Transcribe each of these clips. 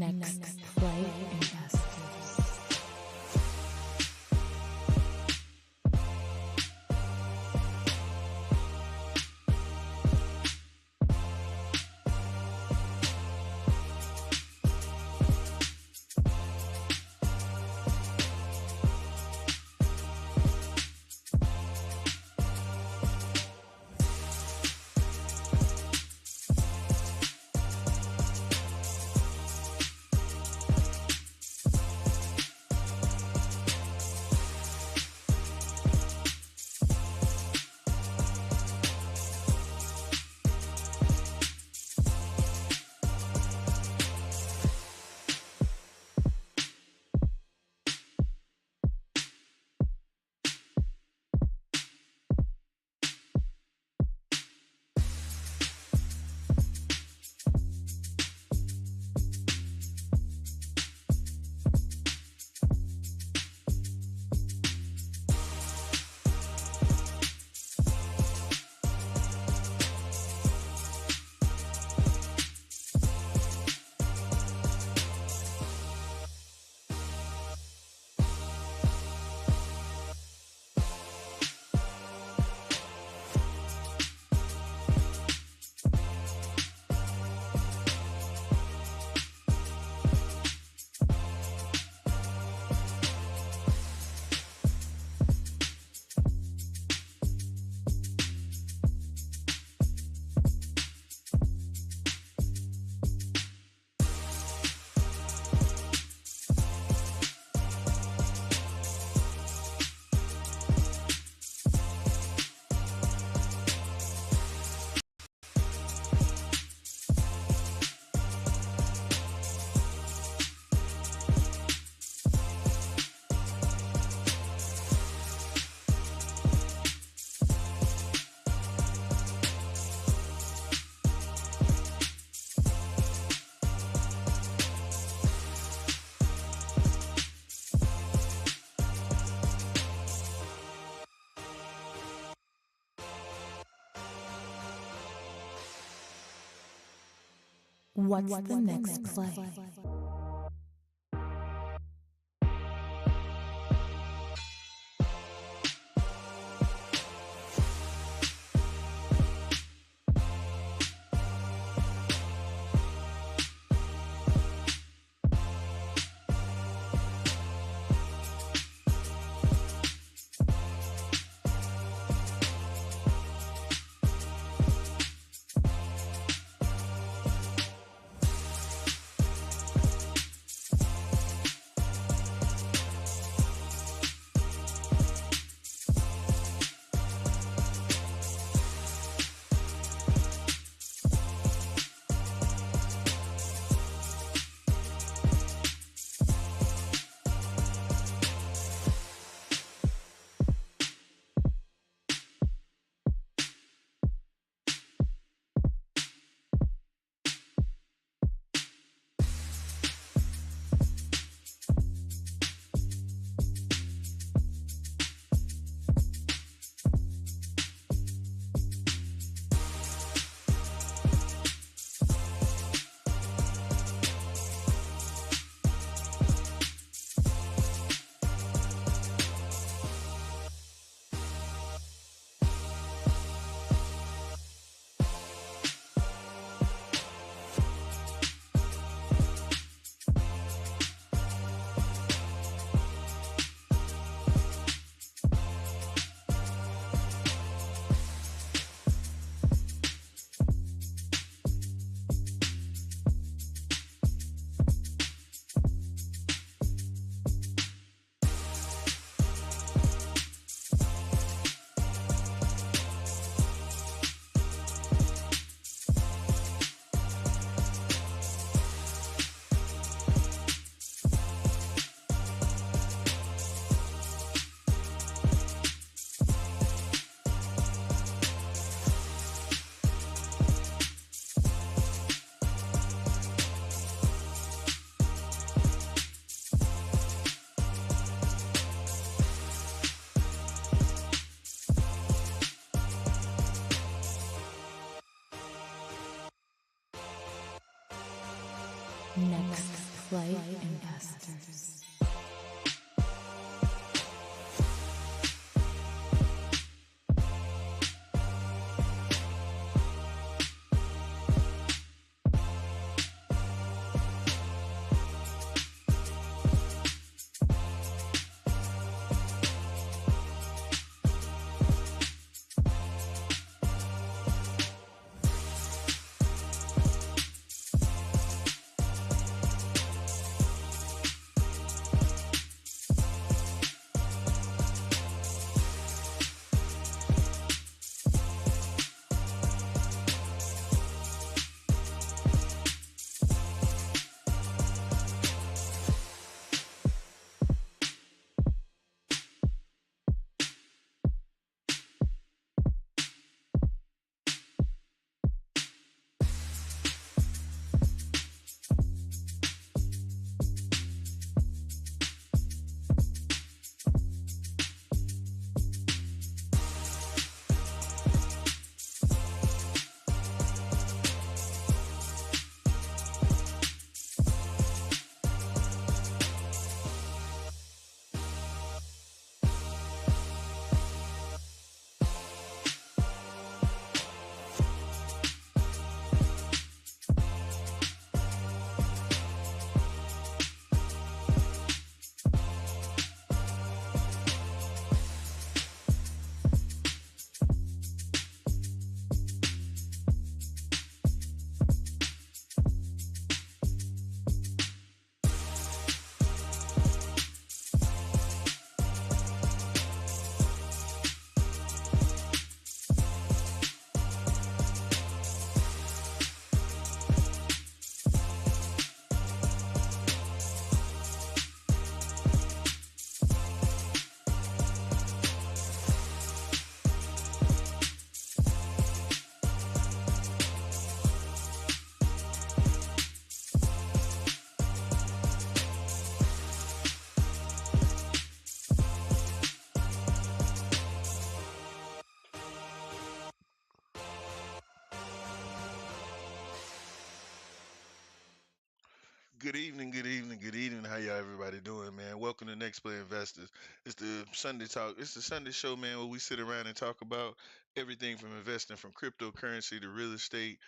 next play investors. What's the next play? Investors. Good evening, good evening, good evening. How y'all everybody doing, man? Welcome to Next Play Investors. It's the Sunday talk. It's the Sunday show, man, where we sit around and talk about everything from investing from cryptocurrency to real estate,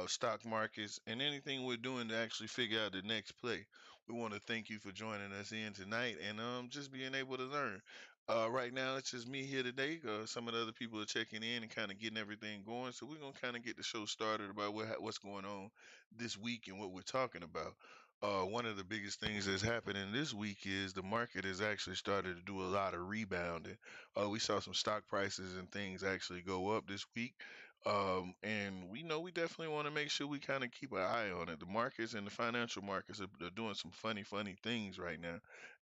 stock markets, and anything we're doing to actually figure out the next play. We want to thank you for joining us in tonight and just being able to learn. Right now, it's just me here today. Some of the other people are checking in and kind of getting everything going. So we're gonna kind of get the show started about what's going on this week and what we're talking about. One of the biggest things that's happening this week is the market has actually started to do a lot of rebounding. We saw some stock prices and things actually go up this week. And we know we definitely want to make sure we kind of keep an eye on it. The markets and the financial markets are doing some funny things right now.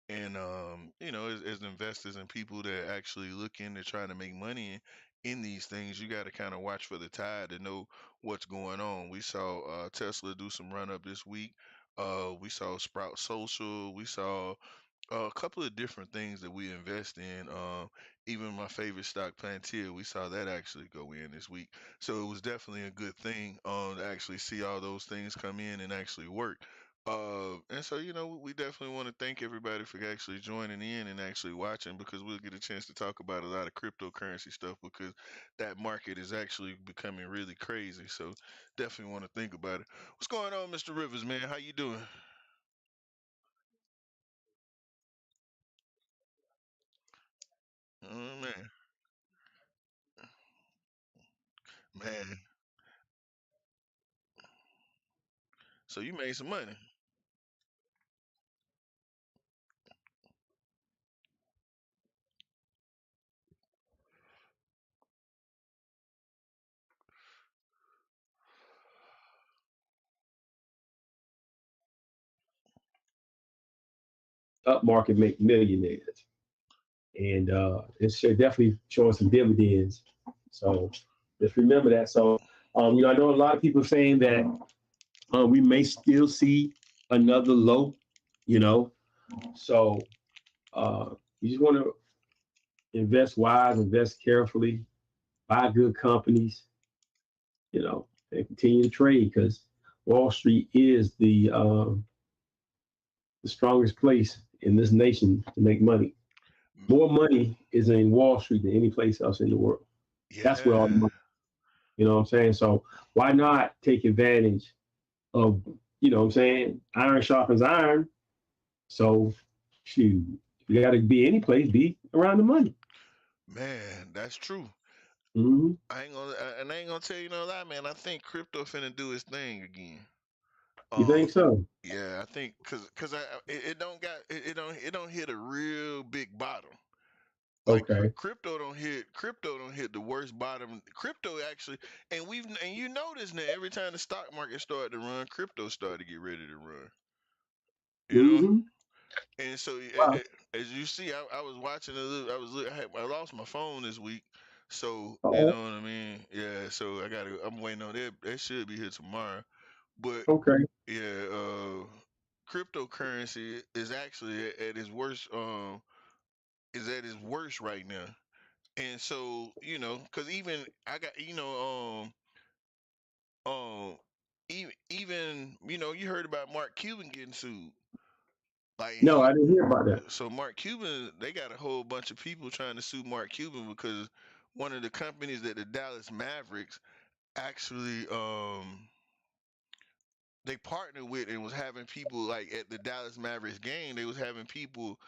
And as investors and people that actually look into trying to make money in these things, you got to kind of watch for the tide to know what's going on. We saw Tesla do some run up this week. We saw Sprout Social. We saw a couple of different things that we invest in. Even my favorite stock, Plantier, we saw that actually go in this week. So it was definitely a good thing to actually see all those things come in and actually work. And so, we definitely want to thank everybody for actually joining in and actually watching because we'll get a chance to talk about a lot of cryptocurrency stuff because that market is actually becoming really crazy. So definitely want to think about it. What's going on, Mr. Rivers, man? How you doing? Oh, man. So you made some money. Up market make millionaires, and it's definitely showing some dividends. So just remember that. So I know a lot of people saying that we may still see another low. You know, so you just want to invest wise, invest carefully, buy good companies. And continue to trade because Wall Street is the the strongest place in this nation to make money. More money is in Wall Street than any place else in the world. That's where all the Yeah, money. You know what I'm saying? So why not take advantage of, what I'm saying, iron sharpens iron. So shoot, you got to be any place, be around the money. man, that's true. Hmm. I ain't gonna tell you no lie, man. I think crypto finna do its thing again. You Um, think so? yeah, I think it don't hit a real big bottom. Like Okay. crypto don't hit the worst bottom. Crypto actually, and you notice that every time the stock market started to run, crypto started to get ready to run. You know, Hmm. and so Wow. as you see, I was watching a little. I lost my phone this week, so you Oh, know what I mean. Yeah, so I'm waiting on that. That should be here tomorrow. But okay. yeah, cryptocurrency is actually at its worst. Is at its worst right now. And so, because even I got, even, you heard about Mark Cuban getting sued. Like No, he, I didn't hear about that. so Mark Cuban, they got a whole bunch of people trying to sue Mark Cuban because one of the companies that the Dallas Mavericks actually, they partnered with and was having people like at the Dallas Mavericks game, they was having people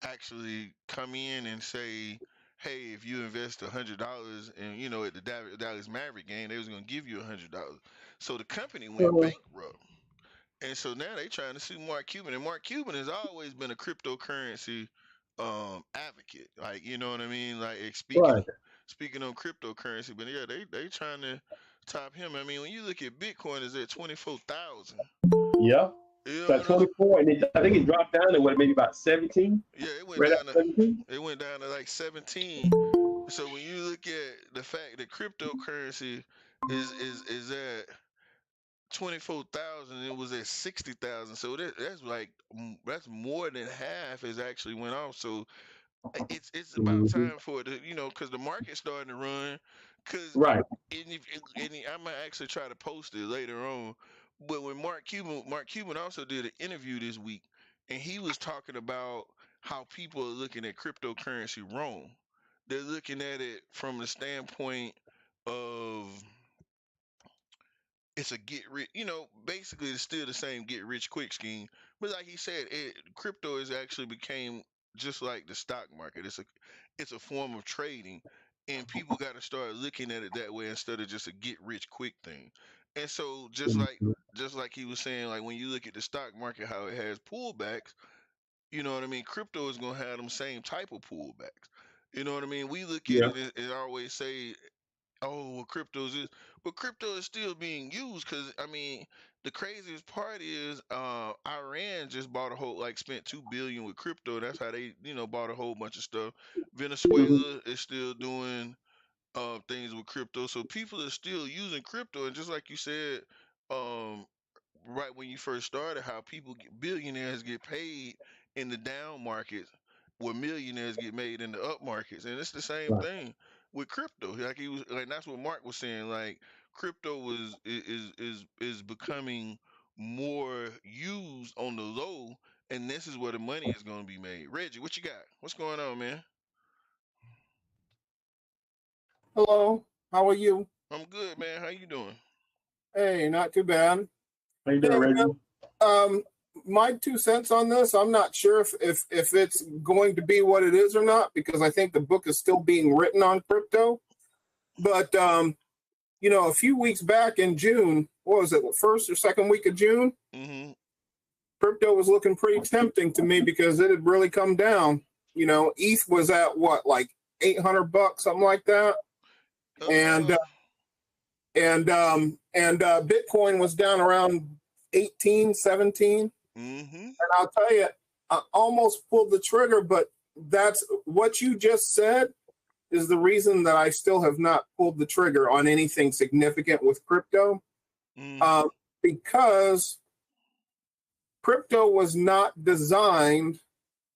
actually come in and say, "Hey, if you invest $100 and at the Dallas Maverick game, they was gonna give you $100." So the company went Uh, bankrupt, and so now they trying to sue Mark Cuban. And Mark Cuban has always been a cryptocurrency advocate, like you know what I mean, like right. speaking on cryptocurrency. But yeah, they trying to top him. I mean, when you look at Bitcoin, is at 24,000. Yeah. You It's know like what I'm 24, and I think it dropped down to what, maybe about 17, Yeah, right at 17. it went down to like 17. So when you look at the fact that cryptocurrency is at 24,000, it was at 60,000. So that's like that's more than half has actually went off. So it's about Hmm. time for it to, because the market's starting to run. Because Right. I might actually try to post it later on. But when Mark Cuban also did an interview this week, and he was talking about how people are looking at cryptocurrency wrong. They're looking at it from the standpoint of it's a get rich, basically it's still the same get rich quick scheme. But like he said, crypto has actually became just like the stock market. It's a form of trading, and people got to start looking at it that way instead of just a get rich quick thing. And so Mhm. just like he was saying, like when you look at the stock market, how it has pullbacks, you know what I mean? Crypto is gonna have them same type of pullbacks. You know what I mean? We look at Yeah. it and always say, "Oh, well, crypto is still being used." Because I mean, the craziest part is, Iran just bought a whole, like, spent 2 billion with crypto. That's how they, bought a whole bunch of stuff. Hmm. Venezuela is still doing things with crypto, so people are still using crypto. And just like you said, um, right when you first started, how billionaires get paid in the down markets, where millionaires get made in the up markets, and it's the same Right. thing with crypto. Like he was, like that's what Mark was saying. Like crypto is becoming more used on the low, and this is where the money is going to be made. Reggie, what you got? What's going on, man? Hello, how are you? I'm good, man. How you doing? Hey, not too bad. How you doing, Hey, man, Reggie? um, my 2 cents on this. I'm not sure if it's going to be what it is or not because I think the book is still being written on crypto. But a few weeks back in June, what was it, the first or second week of June? Mm-hmm. Crypto was looking pretty tempting to me because it had really come down. ETH was at what, like $800, something like that, and Uh, Bitcoin was down around 18, 17. mm-hmm. And I'll tell you, I almost pulled the trigger, but that's what you just said is the reason that I still have not pulled the trigger on anything significant with crypto, Mm-hmm. because crypto was not designed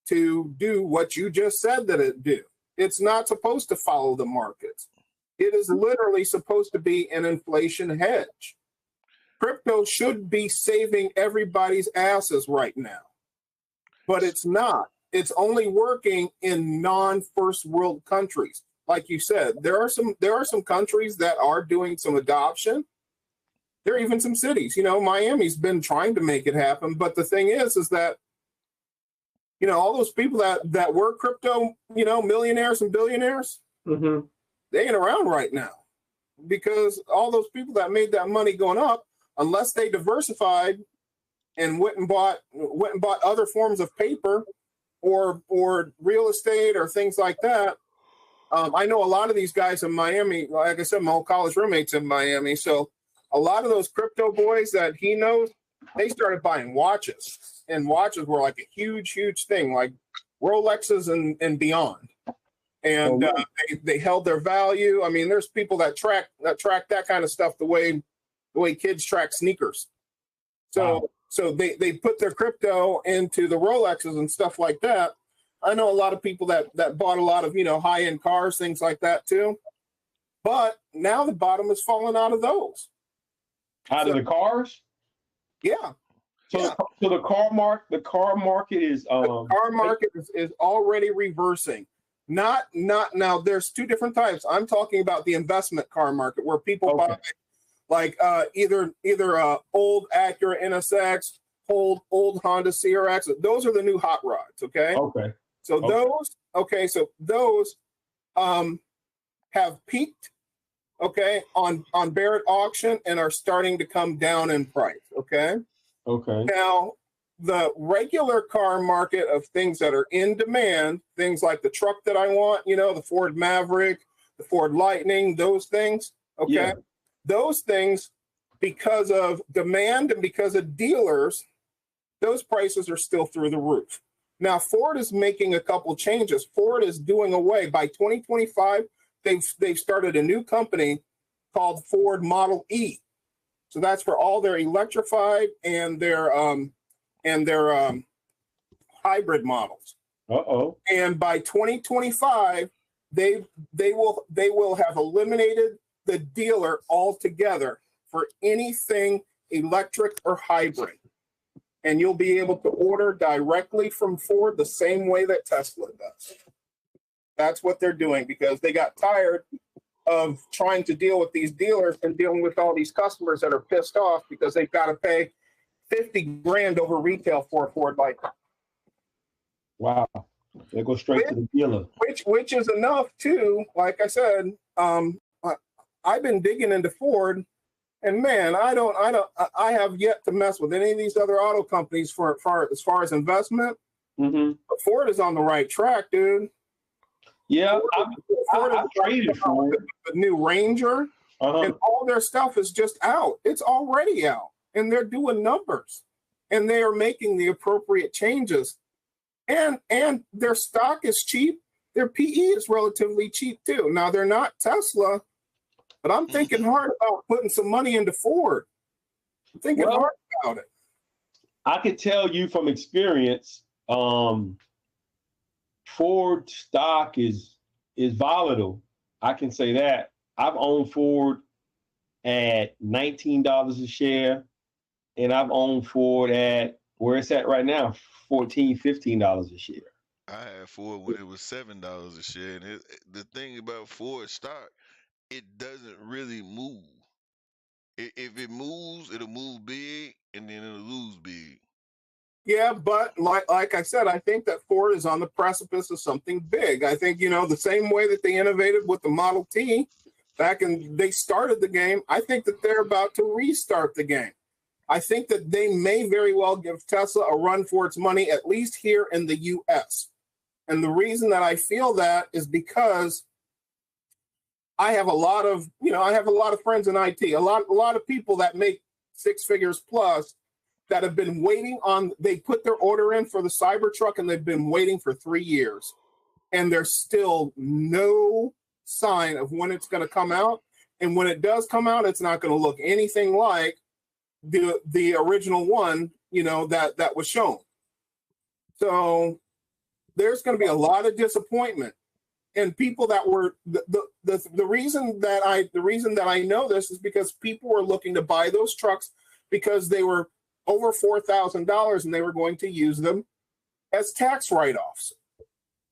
to do what you just said that it do. It's not supposed to follow the markets. It is literally supposed to be an inflation hedge. Crypto should be saving everybody's asses right now. but it's not. It's only working in non-first world countries. Like you said, there are some countries that are doing some adoption. There are even some cities. Miami's been trying to make it happen, but the thing is that all those people that were crypto, millionaires and billionaires, Mm-hmm. they ain't around right now, because all those people that made that money going up, unless they diversified and went and bought other forms of paper or real estate or things like that. I know a lot of these guys in Miami. Like I said, my old college roommates in Miami. So a lot of those crypto boys that he knows, they started buying watches, and watches were like a huge, huge thing, like Rolexes and beyond. And they held their value. I mean, there's people that track that kind of stuff the way kids track sneakers. So Wow. So they put their crypto into the Rolexes and stuff like that. I know a lot of people that bought a lot of high-end cars, things like that too. But now the bottom is falling out of those. Out of the cars? Yeah. So, Yeah. so the car market is The car market is already reversing. Not now. There's two different types. I'm talking about the investment car market, where people Okay. buy like either old Acura NSX, old Honda CRX. Those are the new hot rods. Okay. Okay. So Okay. those have peaked, on Barrett auction, and are starting to come down in price. Okay. Okay. Now, the regular car market of things that are in demand, things like the truck that I want, the Ford Maverick, the Ford Lightning, those things, Yeah. those things, because of demand and because of dealers, those prices are still through the roof. Now, Ford is making a couple changes. Ford is doing away by 2025. They've started a new company called Ford Model E. So that's for all their electrified and their hybrid models. Uh-oh. And by 2025, they will have eliminated the dealer altogether for anything electric or hybrid. And you'll be able to order directly from Ford the same way that Tesla does. That's what they're doing, because they got tired of trying to deal with these dealers and dealing with all these customers that are pissed off because they've got to pay $50,000 over retail for a Ford Lightning. Wow. They go straight to the dealer. Which is enough too. Like I said, I've been digging into Ford, and man, I have yet to mess with any of these other auto companies as far as investment. Mm-hmm. But Ford is on the right track, dude. Yeah, Ford I traded for it. the new Ranger, Uh-huh. and all their stuff is just out. It's already out, and they're doing numbers, and they are making the appropriate changes. And their stock is cheap. Their PE is relatively cheap too. Now, they're not Tesla, but I'm thinking hard about putting some money into Ford. I'm thinking hard about it. I can tell you from experience, Ford stock is volatile. I can say that. I've owned Ford at $19 a share, and I've owned Ford at where it's at right now, $14, $15 a share. I had Ford when it was $7 a share, and the thing about Ford stock, it doesn't really move. If it moves, it'll move big, and then it'll lose big. Yeah, but like I said, I think that Ford is on the precipice of something big. I think, the same way that they innovated with the Model T back in, they started the game, I think that they're about to restart the game. I think that they may very well give Tesla a run for its money, at least here in the U.S. And the reason that I feel that is because I have a lot of friends in IT, a lot of people that make six figures plus that have been waiting on, they put their order in for the Cybertruck, and they've been waiting for 3 years. And there's still no sign of when it's going to come out. And when it does come out, it's not going to look anything like the original one, that was shown. So there's going to be a lot of disappointment. And people that were the reason that I know this is because people were looking to buy those trucks because they were over $4,000 and they were going to use them as tax write-offs,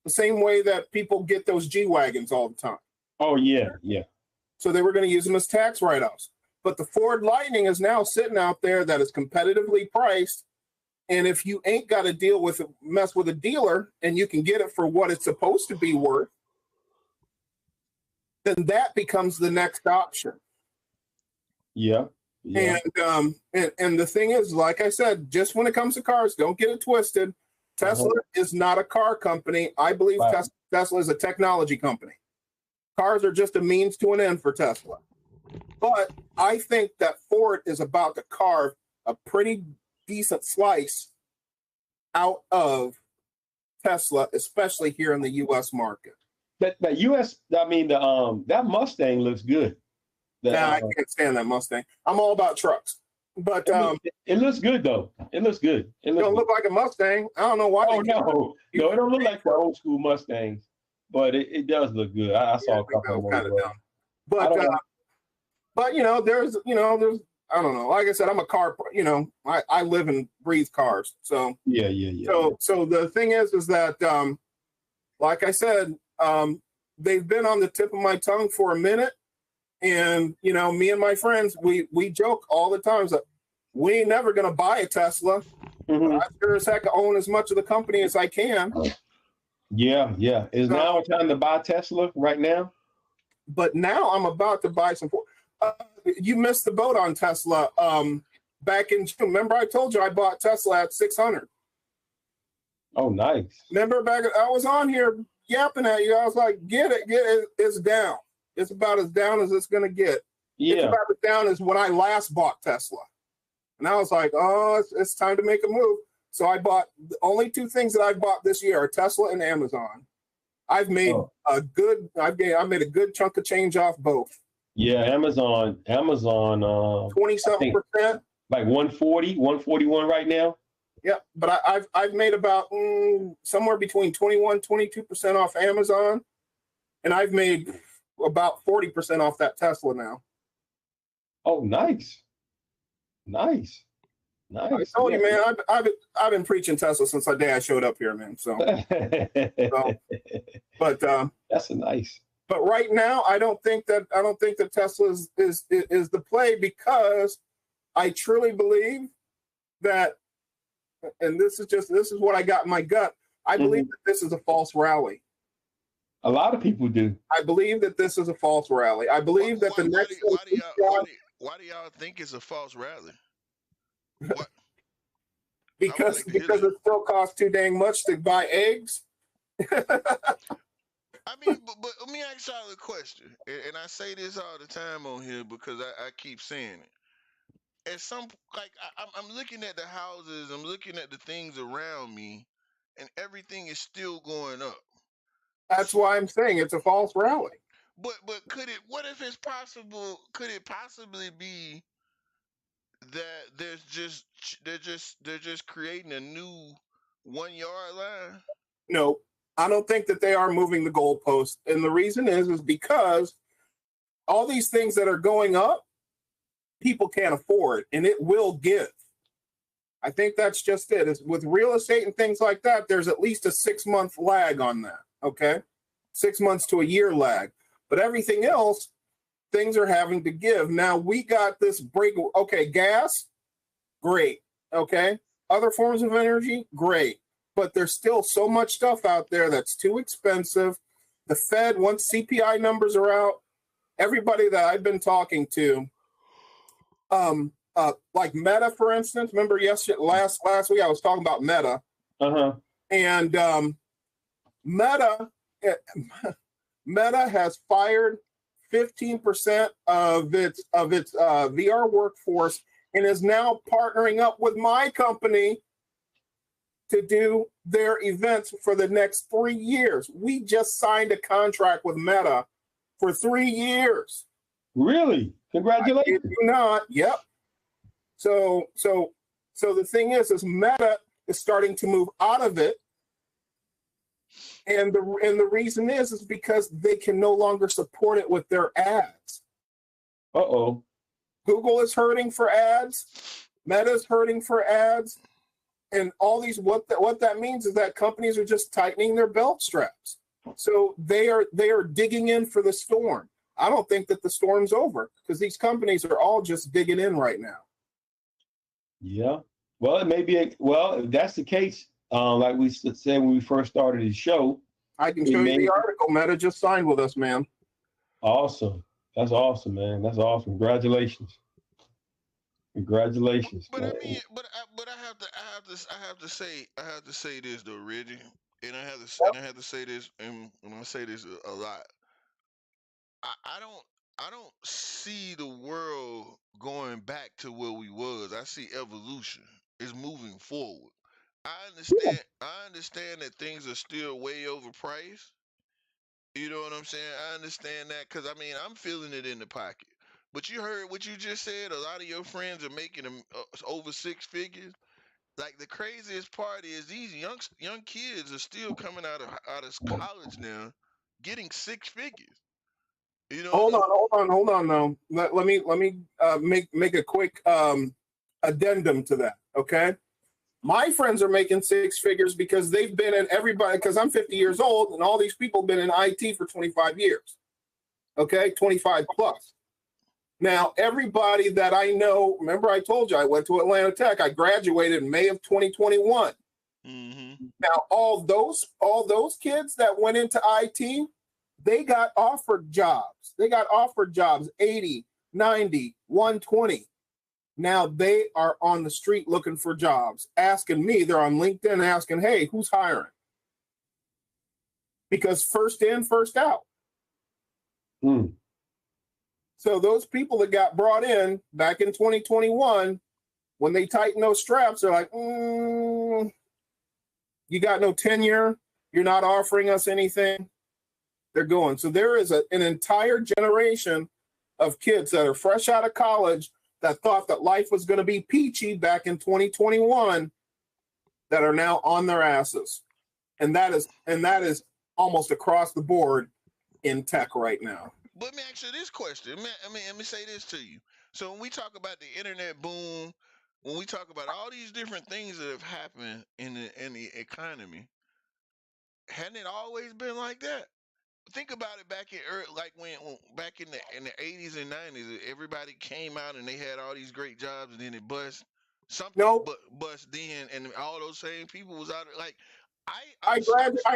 the same way that people get those G-Wagons all the time. Oh, yeah, yeah. So they were going to use them as tax write-offs. But the Ford Lightning is now sitting out there that is competitively priced. And if you ain't got to mess with a dealer and you can get it for what it's supposed to be worth, then that becomes the next option. Yeah. Yeah. And the thing is, like I said, just when it comes to cars, don't get it twisted. Tesla is not a car company. I believe Tesla is a technology company. Cars are just a means to an end for Tesla. But I think that Ford is about to carve a pretty decent slice out of Tesla, especially here in the U.S. market. That Mustang looks good. I can't stand that Mustang. I'm all about trucks, but it looks good though. It looks good. It don't look like a Mustang. I don't know why. Oh no, it don't look like the old school Mustangs, but it does look good. I saw a couple of them. But there's I don't know. Like I said, I'm a car. I live and breathe cars. So yeah. So the thing is that like I said, they've been on the tip of my tongue for a minute. And, me and my friends, we joke all the time that we ain't never going to buy a Tesla. I sure as heck own as much of the company as I can. Yeah. Is now a time to buy Tesla right now? But now I'm about to buy some. You missed the boat on Tesla back in June. Remember I told you I bought Tesla at 600. Oh, nice. Remember I was on here yapping at you. I was like, get it. It's down. It's about as down as it's going to get. Yeah. It's about as down as when I last bought Tesla. And I was like, oh, it's time to make a move. So I bought the only two things that I bought this year are Tesla and Amazon. I've made I made a good chunk of change off both. Yeah, Amazon 20-something%. Like 140, 141 right now. Yeah, but I've made about somewhere between 21-22% off Amazon, and I've made about 40% off that Tesla now. Oh, nice. I told you, man. I've been preaching Tesla since the day I showed up here, man. So but that's nice. But right now, I don't think that Tesla is the play, because I truly believe that, and this is what I got in my gut. I believe that this is a false rally. A lot of people do. I believe that this is a false rally. I believe that why do y'all think it's a false rally? What? because it still costs too dang much to buy eggs. I mean, but let me ask y'all a question, and I say this all the time on here because I keep saying it. At I'm looking at the houses, I'm looking at the things around me, and everything is still going up. That's why I'm saying it's a false rally. But could it? What if it's possible? Could it possibly be that they're just creating a new 1 yard line? No, I don't think that they are moving the goalpost, and the reason is because all these things that are going up, people can't afford, and it will give. I think that's just it. Is with real estate and things like that, there's at least a 6-month lag on that. Okay, 6 months to a year lag. But everything else, things are having to give. Now we got this break. Okay, gas, great. Okay, other forms of energy, great. But there's still so much stuff out there that's too expensive. The Fed, once CPI numbers are out, everybody that I've been talking to, like Meta, for instance. Remember last week I was talking about Meta. And Meta has fired 15% of its VR workforce and is now partnering up with my company to do their events for the next 3 years. We just signed a contract with Meta for 3 years. Really? Congratulations. I kid you not. Yep. So the thing is Meta is starting to move out of it. And the reason is because they can no longer support it with their ads. Uh-oh. Google is hurting for ads. Meta's hurting for ads. and all these, what that means is that companies are just tightening their belt straps. So they are digging in for the storm. I don't think that the storm's over because these companies are all just digging in right now. Yeah. Well, it may be. Well, if that's the case, like we said when we first started the show, I can show you the article. Meta just signed with us, man. Awesome. That's awesome, man. That's awesome. Congratulations. Congratulations. But man. I mean, but I have to say this though, Reggie, and I have to say this, and I'm gonna say this a lot. I don't see the world going back to where we was. I see evolution. It's moving forward. I understand that things are still way overpriced. You know what I'm saying? I understand that because I mean I'm feeling it in the pocket. But you heard what you just said. A lot of your friends are making them over six figures. Like the craziest part is these young kids are still coming out of college now, getting six figures. You know, Hold on. Though, let me make a quick addendum to that. Okay, my friends are making six figures because they've been in everybody. Because I'm 50 years old, and all these people have been in IT for 25 years. Okay, 25 plus. Now, everybody that I know, remember I told you I went to Atlanta Tech. I graduated in May of 2021. Mm-hmm. Now, all those kids that went into IT, they got offered jobs. They got offered jobs 80, 90, 120. Now they are on the street looking for jobs, asking me, they're on LinkedIn asking, hey, who's hiring? Because first in, first out. Mm. So those people that got brought in back in 2021, when they tighten those straps, they're like, you got no tenure. You're not offering us anything. They're going. So there is an entire generation of kids that are fresh out of college that thought that life was going to be peachy back in 2021 that are now on their asses. And that is almost across the board in tech right now. But let me ask you this question. Let me say this to you. So when we talk about the internet boom, when we talk about all these different things that have happened in the economy, hadn't it always been like that? Think about it back in like when back in the 80s and 90s, everybody came out and they had all these great jobs, and then it bust. Something bust then, and all those same people was out. Like I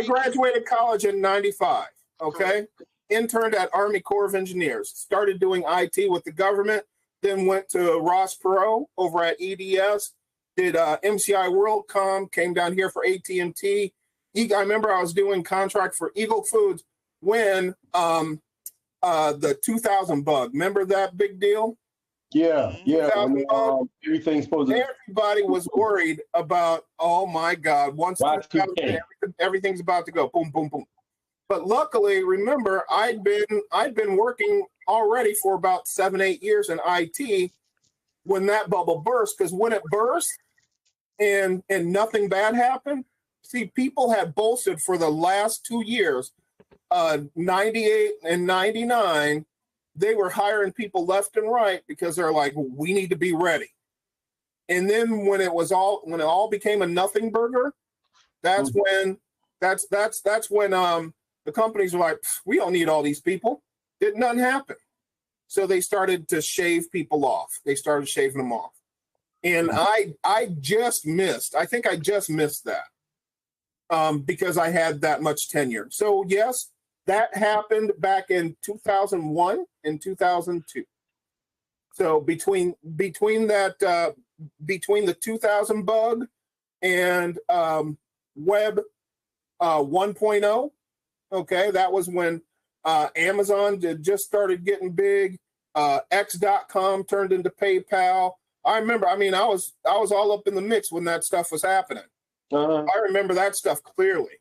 graduated college in '95. Okay. Correct. Interned at Army Corps of Engineers, started doing IT with the government, then went to Ross Perot over at EDS, did MCI WorldCom, came down here for AT&T. I remember I was doing contract for Eagle Foods when the 2000 bug, remember that big deal? Yeah. Everything's supposed to... Everybody was worried about, oh my God, once everything's about to go, boom, boom, boom. But luckily, remember, I'd been working already for about 7-8 years in IT when that bubble burst. Because when it burst and nothing bad happened, see, people had bolstered for the last 2 years, 98 and 99. They were hiring people left and right because they're like, we need to be ready. And then when it all became a nothing burger, that's when the companies were like, we don't need all these people. Nothing happened. So they started to shave people off. They started shaving them off. And I just missed that because I had that much tenure. So yes, that happened back in 2001 and 2002. So between the 2000 bug and web 1.0, okay, that was when Amazon just started getting big. X.com turned into PayPal. I remember. I mean, I was all up in the mix when that stuff was happening. I remember that stuff clearly.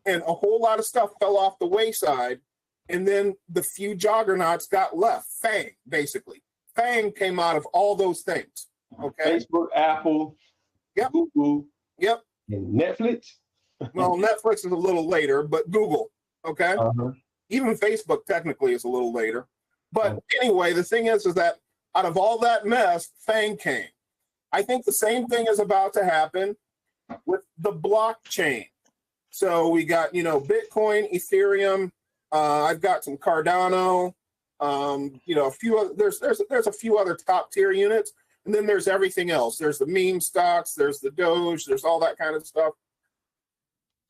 And a whole lot of stuff fell off the wayside, and then the few juggernauts got left. Fang, basically. Fang came out of all those things. Okay. Facebook, Apple, yep. Google, yep, and Netflix. Well, Netflix is a little later, but Google, okay? Even Facebook technically is a little later. But anyway, the thing is that out of all that mess, Fang came. I think the same thing is about to happen with the blockchain. So we got, Bitcoin, Ethereum. I've got some Cardano. A few other, there's a few other top tier units, and then there's everything else. There's the meme stocks, there's the Doge, there's all that kind of stuff.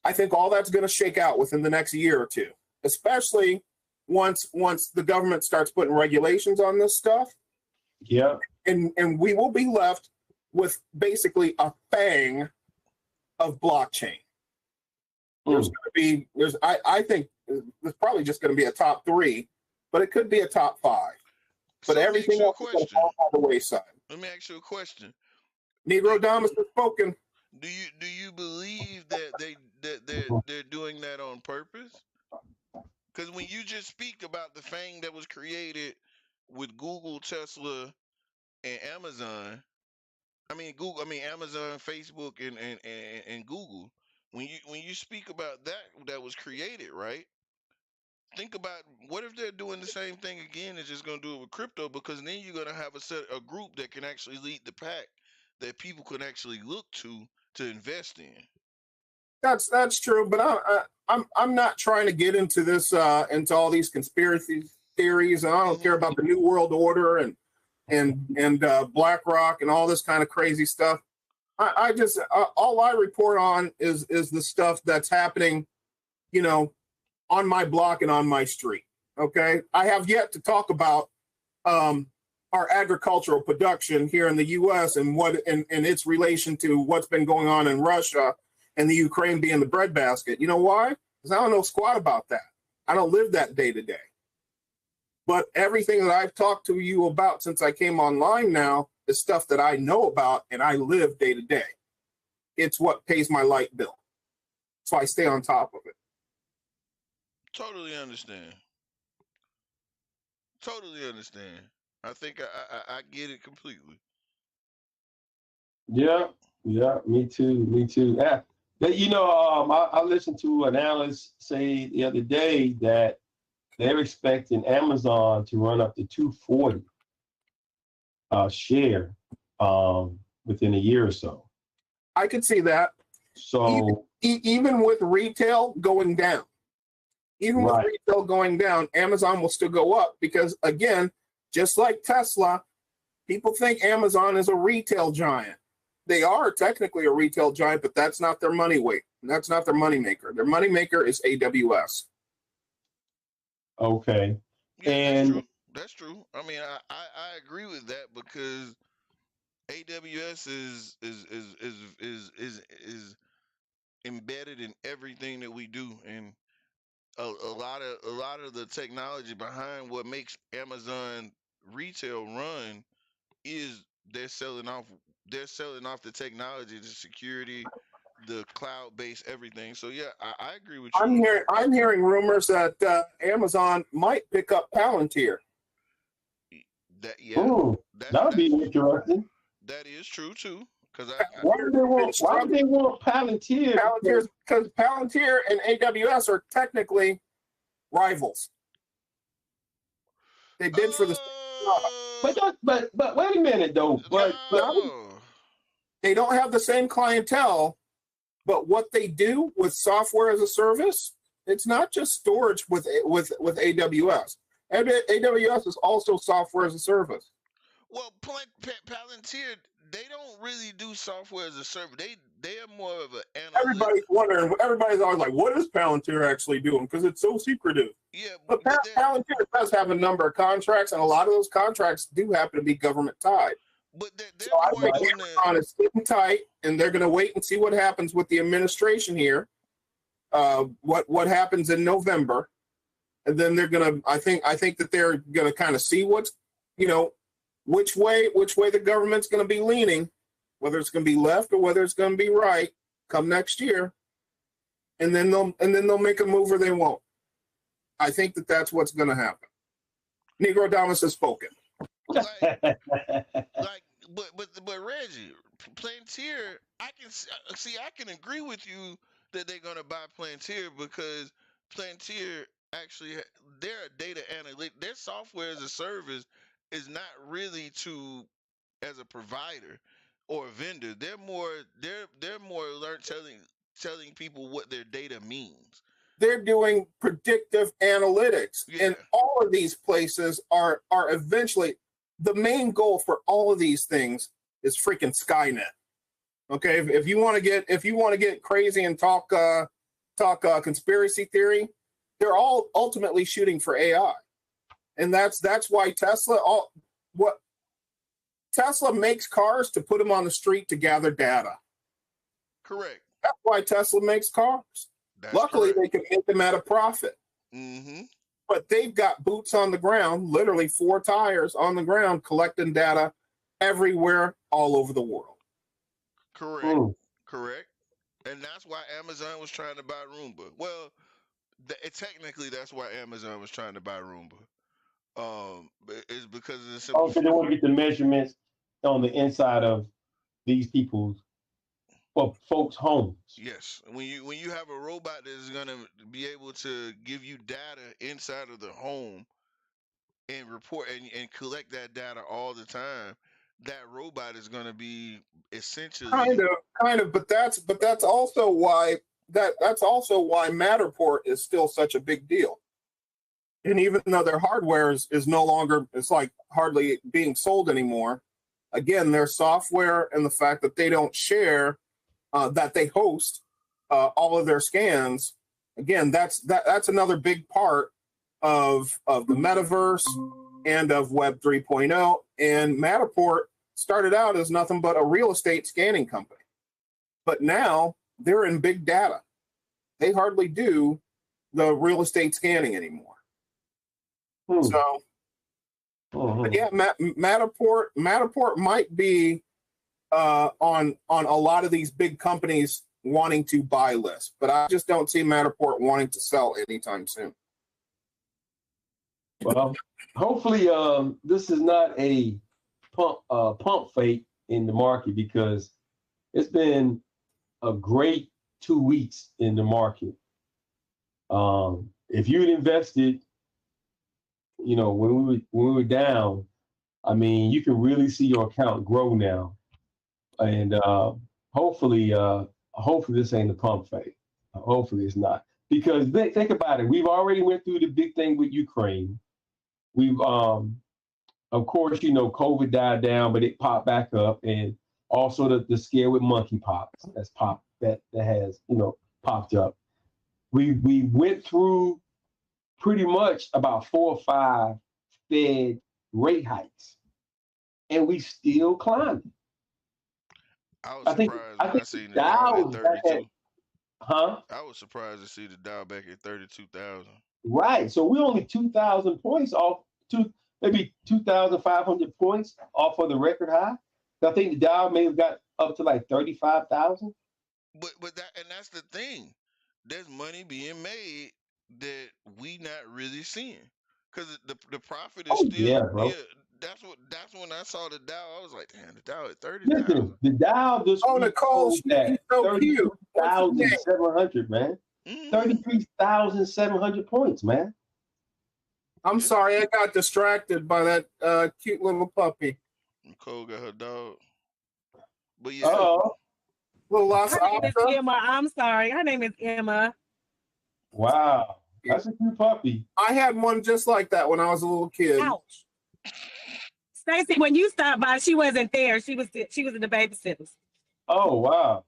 I think all that's going to shake out within the next year or two, especially once the government starts putting regulations on this stuff. Yeah. And we will be left with basically a fang of blockchain. There's going to be, I think there's probably just going to be a top 3, but it could be a top 5. But So everything else is going to fall by the wayside. Let me ask you a question. Negro Damas has spoken. Do you believe that they're doing that on purpose? Because when you just speak about the fang that was created with Google, Tesla, and Amazon, Amazon, Facebook, and Google. When you speak about that was created, right? Think about what if they're doing the same thing again and just gonna do it with crypto, because then you're gonna have a group that can actually lead the pack that people can actually look to invest in. That's true, but I'm not trying to get into this into all these conspiracy theories, and I don't care about the New World Order and BlackRock and all this kind of crazy stuff. I just all I report on is the stuff that's happening, on my block and on my street. Okay, I have yet to talk about our agricultural production here in the U.S. and what and its relation to what's been going on in Russia and the Ukraine being the breadbasket. You know why? Because I don't know squat about that. I don't live that day to day. But everything that I've talked to you about since I came online now is stuff that I know about and I live day to day. It's what pays my light bill. So I stay on top of it. Totally understand. Totally understand. I think I get it completely. Yeah, me too. Yeah. I listened to an analyst say the other day that they're expecting Amazon to run up to 240 share within a year or so. I could see that. So even with retail going down, Amazon will still go up because, again, just like Tesla, people think Amazon is a retail giant. They are technically a retail giant, but that's not their money weight. That's not their money maker. Their money maker is AWS. Okay. Yeah, And that's true. I mean, I agree with that because AWS is embedded in everything that we do, and a lot of the technology behind what makes Amazon retail run is they're selling off the technology, the security, the cloud-based everything. So yeah, I agree with you. I'm hearing rumors that Amazon might pick up Palantir. That would be interesting. That is true too. Because why do they want Palantir? Because Palantir and AWS are technically rivals. They bid for the but wait a minute though. But they don't have the same clientele. But what they do with software as a service, it's not just storage with AWS. AWS is also software as a service. Well, Palantir, they don't really do software as a service. They are more of an analytic. Everybody's wondering. Everybody's always like, "What is Palantir actually doing?" Because it's so secretive. Yeah, but Palantir does have a number of contracts, and a lot of those contracts do happen to be government tied. But so I think Amazon is sitting tight, and they're going to wait and see what happens with the administration here. What happens in November, and then they're going to. I think that they're going to kind of see what's, which way the government's going to be leaning, whether it's going to be left or whether it's going to be right come next year, and then they'll make a move or they won't. I think that that's what's going to happen. Negro Damas has spoken. But Reggie, Palantir, I can agree with you that they're gonna buy Palantir because Palantir actually their data analytics, their software as a service is not really as a provider. or vendor. They're more learn telling people what their data means. They're doing predictive analytics, Yeah. and all of these places are eventually, the main goal for all of these things is freaking Skynet. Okay, if you want to get crazy and talk conspiracy theory, they're all ultimately shooting for AI, and that's why Tesla makes cars to put them on the street to gather data. Correct. That's why Tesla makes cars. That's Luckily, correct. they can make them at a profit. Mm-hmm. But they've got boots on the ground, literally 4 tires on the ground, collecting data everywhere, all over the world. Correct. Correct. And that's why Amazon was trying to buy Roomba. Well, technically, that's why Amazon was trying to buy Roomba. It's because of the simple. Oh, so they want to get the measurements on the inside of these people's or folks' homes. Yes, when you have a robot that is gonna be able to give you data inside of the home and report and collect that data all the time, that robot is gonna be essentially kind of, but that's also why Matterport is still such a big deal. And even though their hardware is no longer, it's like hardly being sold anymore. Again, their software and the fact that they don't share, that they host all of their scans. Again, that's another big part of the metaverse and of Web 3.0. And Matterport started out as nothing but a real estate scanning company, but now they're in big data. They hardly do the real estate scanning anymore. So, but yeah, Matterport might be on a lot of these big companies wanting to buy lists, but I just don't see Matterport wanting to sell anytime soon. Well, hopefully, this is not a pump fake in the market, because it's been a great 2 weeks in the market. If you'd invested, when we were down, I mean, you can really see your account grow now, and hopefully this ain't a pump fake. Hopefully it's not, because think about it. We've already went through the big thing with Ukraine. We've, of course, COVID died down, but it popped back up, and also the scare with monkeypox that has popped up. We went through pretty much about 4 or 5 Fed rate hikes, and we still climbing. I was surprised when I seen the Dow at 32. I was surprised to see the Dow back at 32,000. Right. So we're only 2,000 points off, maybe 2,500 points off of the record high. I think the Dow may have got up to like 35,000. But that's the thing. There's money being made that we not really seeing, because the profit is still. Yeah, bro. Yeah, that's when I saw the Dow. I was like, damn, the Dow at 30,000. Listen, the Dow just Nicole, she's so cute. 33,700, man. 33,700 points, man. I'm sorry, I got distracted by that cute little puppy. Nicole got her dog. But yeah. Little lost. Her name is Emma. I'm sorry. Her name is Emma. Wow. That's a cute puppy. I had one just like that when I was a little kid. Ouch. Stacy, when you stopped by, she wasn't there. She was in the babysitters. Oh, wow.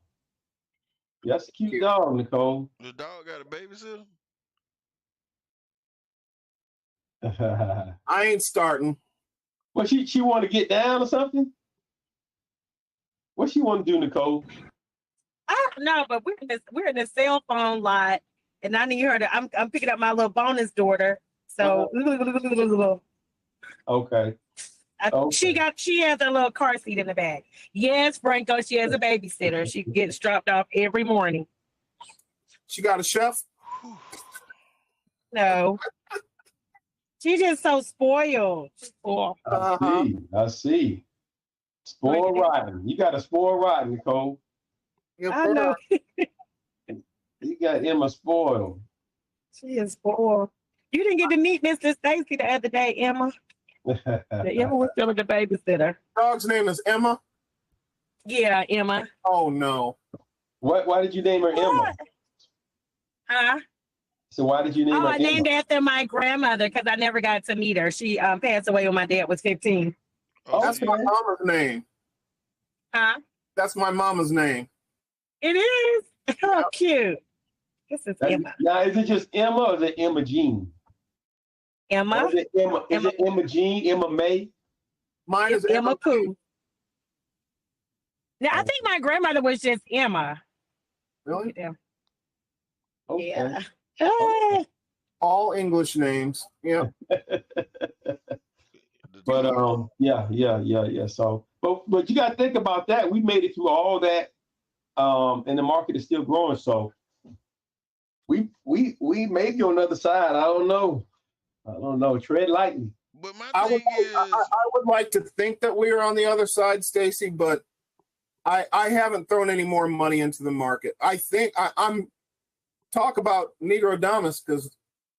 That's a cute dog, Nicole. The dog got a babysitter? I ain't starting. What, she want to get down or something? What she want to do, Nicole? I don't know, but we're in the cell phone lot, and I need her to. I'm picking up my little bonus daughter. So okay. She has a little car seat in the back. Yes, Franco, she has a babysitter. She gets dropped off every morning. She got a chef? No. She's just so spoiled. I see. Spoiled rotten. You got a spoiled rotten, Nicole. I know. You got Emma spoiled. She is spoiled. You didn't get to meet Mr. Stacy the other day, Emma. Emma was still the babysitter. Dog's name is Emma. Yeah, Emma. Oh no. Why did you name her Emma? Huh? So why did you name Oh, her I Emma? named after my grandmother because I never got to meet her. She passed away when my dad was 15. Oh, That's Okay. my mama's name. Huh? That's my mama's name. It is. Oh, cute. This is Emma. Now, is it just Emma or is it Emma Jean? Emma. Or is it Emma? Is it Emma Jean? Emma May? Mine is Emma Pooh. Now, I think my grandmother was just Emma. Really? Yeah. Okay. Yeah. Ah. All English names. Yeah. But yeah. So, but you got to think about that. We made it through all that, and the market is still growing. So, we may be on the other side. I don't know. Tread lightly. But my I thing is, would like to think that we are on the other side, Stacy, but I haven't thrown any more money into the market. I think I'm talk about Negrodamus because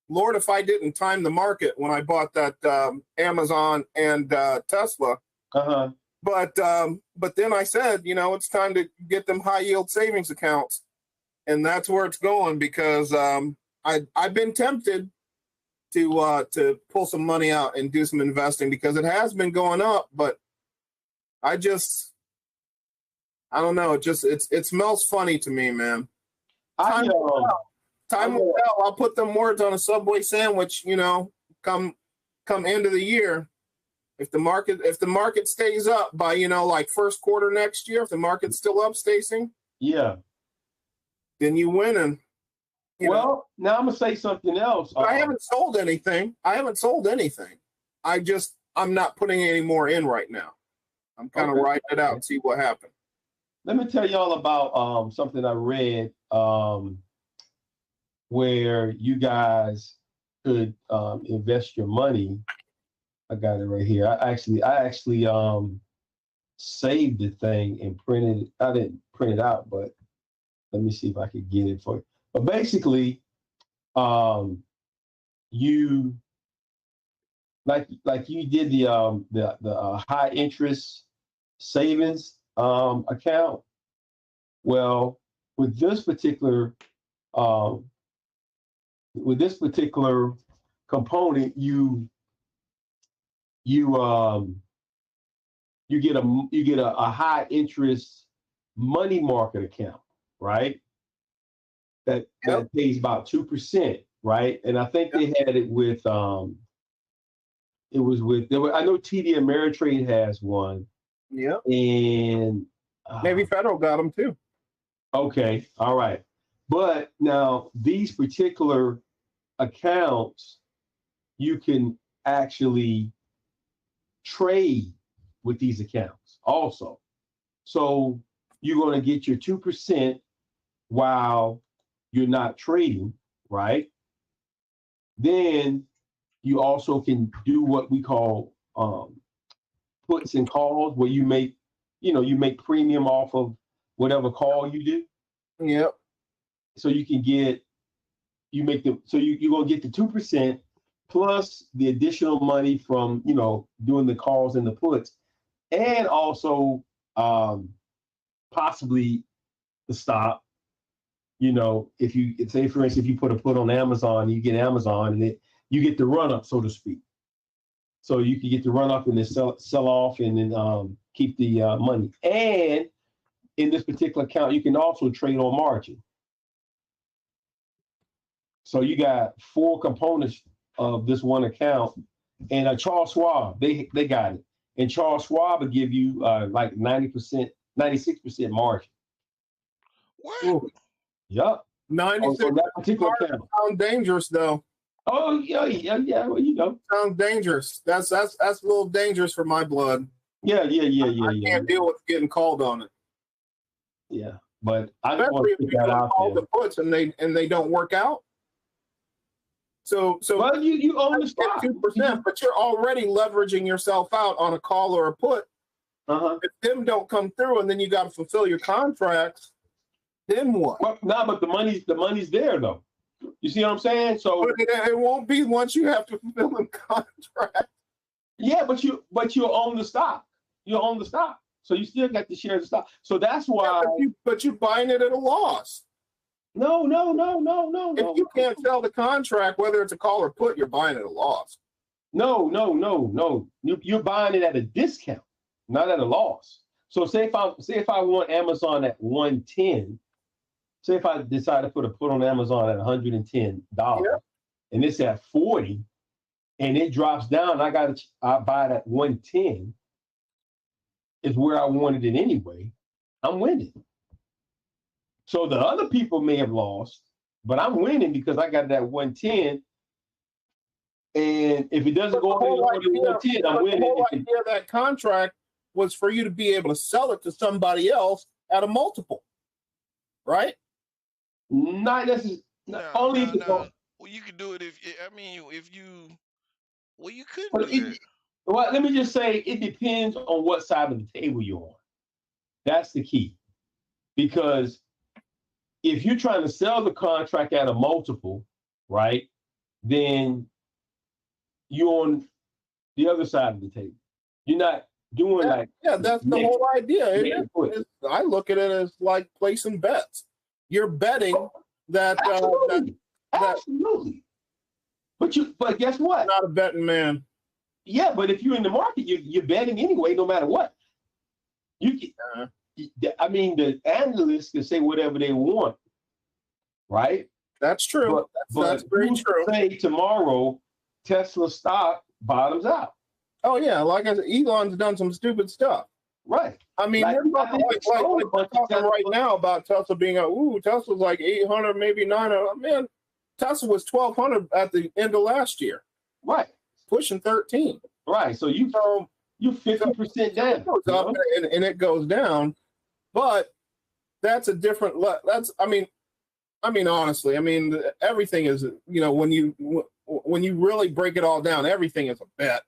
Lord, if I didn't time the market when I bought that Amazon and Tesla. Uh-huh. But then I said, it's time to get them high yield savings accounts, and that's where it's going because I've been tempted to pull some money out and do some investing because it has been going up, but I don't know. It smells funny to me, man. Time will tell. I'll put them words on a Subway sandwich, come end of the year. If the market stays up by, like first quarter next year, if the market's still up, Stacy, yeah, then you winning. Well, now I'm gonna say something else. I haven't sold anything. I'm not putting any more in right now. I'm kind of riding it out and see what happens. Let me tell y'all about something I read where you guys could invest your money. I got it right here. I actually saved the thing and printed it. I didn't print it out, but let me see if I could get it for you. But basically, you like you did the high interest savings account. Well, with this particular component, you get a high interest money market account, right? That pays about 2%, right? And I think they had it with I know TD Ameritrade has one. Yeah. And maybe Federal got them too. Okay, all right. But now these particular accounts, you can actually trade with these accounts also. So you're going to get your 2% while you're not trading, right? Then you also can do what we call puts and calls, where you make premium off of whatever call you do. Yep. So you're gonna get the 2% plus the additional money from doing the calls and the puts, and also possibly the stock. If you say, for instance, if you put a put on Amazon, you get Amazon, and you get the run up, so to speak. So you can get the run up and then sell off, and then keep the money. And in this particular account, you can also trade on margin. So you got 4 components of this one account, and Charles Schwab, they got it. And Charles Schwab will give you like 90%, 96% margin. What? Ooh. Yup. 96 on that particular account. Sounds dangerous though. Oh yeah. Well, sounds dangerous. That's a little dangerous for my blood. Yeah. I can't deal with getting called on it. Yeah, but I just want to put that out all there. the puts and they don't work out. So well, you own the stock 2%, but you're already leveraging yourself out on a call or a put. If them don't come through, and then you got to fulfill your contracts, then what? Well, but the money's there though. You see what I'm saying? So it won't be once you have to fulfill the contract. Yeah, but you own the stock. You own the stock. So you still got the shares of stock. So that's why. But you're buying it at a loss. No. If you can't sell the contract, whether it's a call or put, you're buying it at a loss. No. You're buying it at a discount, not at a loss. So say if I want Amazon at 110, say if I decide to put a put on Amazon at $110, and it's at 40, and it drops down, I buy it at 110, is where I wanted it anyway. I'm winning. So the other people may have lost, but I'm winning because I got it at 110. And if it doesn't go over 110, I'm winning. The whole idea of that contract was for you to be able to sell it to somebody else at a multiple, right? Not necessarily. Only if Well, you could do it you could do it. Well, let me just say, it depends on what side of the table you're on. That's the key. Because if you're trying to sell the contract at a multiple, right, then you're on the other side of the table. You're not doing that's the whole idea. I look at it as like placing bets. You're betting that absolutely. But guess what? I'm not a betting man. Yeah, but if you're in the market, you're betting anyway, no matter what. I mean, the analysts can say whatever they want, right? That's true. That's very true. Say tomorrow, Tesla stock bottoms out. Oh yeah, like I said, Elon's done some stupid stuff. Right. I mean, they're talking right now about Tesla being Tesla's like 800, maybe 900. Man, Tesla was 1,200 at the end of last year. Right. Pushing 13. Right. So you're 50% down. It goes up and it goes down, but that's a different. Honestly, everything is. When you really break it all down, everything is a bet.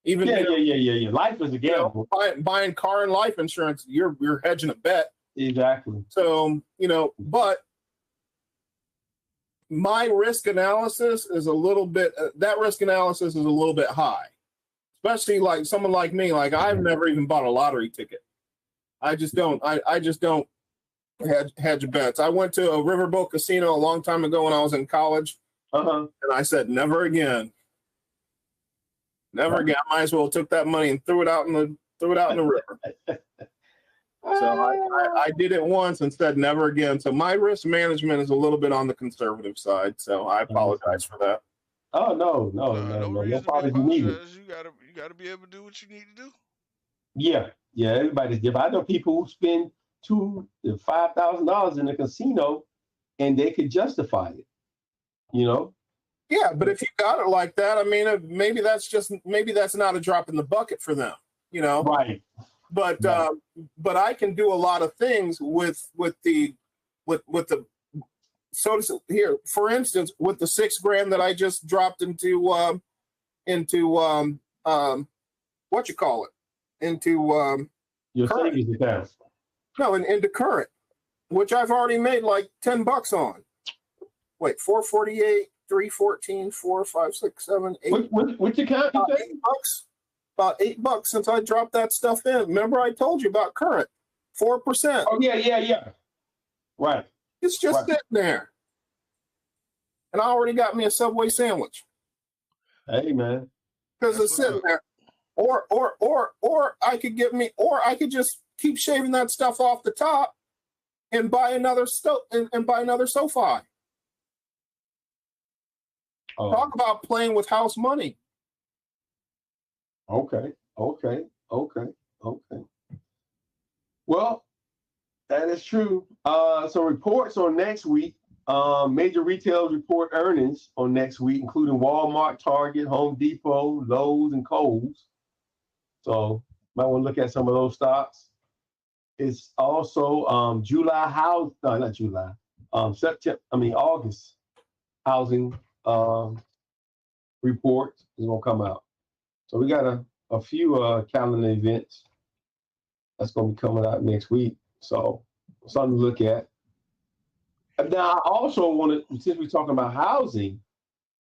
Even yeah. Life is a gamble. Buying car and life insurance, you're hedging a bet. Exactly. So but my risk analysis is a little bit. That risk analysis is a little bit high, especially like someone like me. Like I've never even bought a lottery ticket. I just don't. I just don't hedge bets. I went to a Riverboat Casino a long time ago when I was in college, and I said never again. Never again. I might as well took that money and threw it out in the river. So I did it once and said never again. So my risk management is a little bit on the conservative side. So I apologize for that. Oh no. Reason to apologize. You gotta be able to do what you need to do. Yeah. Everybody's different. I know people who spend $2,000 to $5,000 in a casino, and they could justify it. Yeah, but if you got it like that, maybe that's not a drop in the bucket for them, Right. But I can do a lot of things with the here, for instance, with the $6,000 that I just dropped into your savings account. No, into current, which I've already made like $10 on. Wait, 448. 314, 4, 5, 6, 7, 8. Which account? $8. About $8 since I dropped that stuff in. Remember, I told you about current 4%. Oh yeah. Right. It's just sitting there, and I already got me a Subway sandwich. Hey man, because it's sitting there. Or I could just keep shaving that stuff off the top and buy another SoFi. Oh. Talk about playing with house money. Okay. Well, that is true. So reports on next week. Major retailers report earnings on next week, including Walmart, Target, Home Depot, Lowe's, and Kohl's. So might want to look at some of those stocks. It's also August housing report is going to come out. So we got a few calendar events that's going to be coming out next week. So something to look at. Now, I also want to, since we're talking about housing,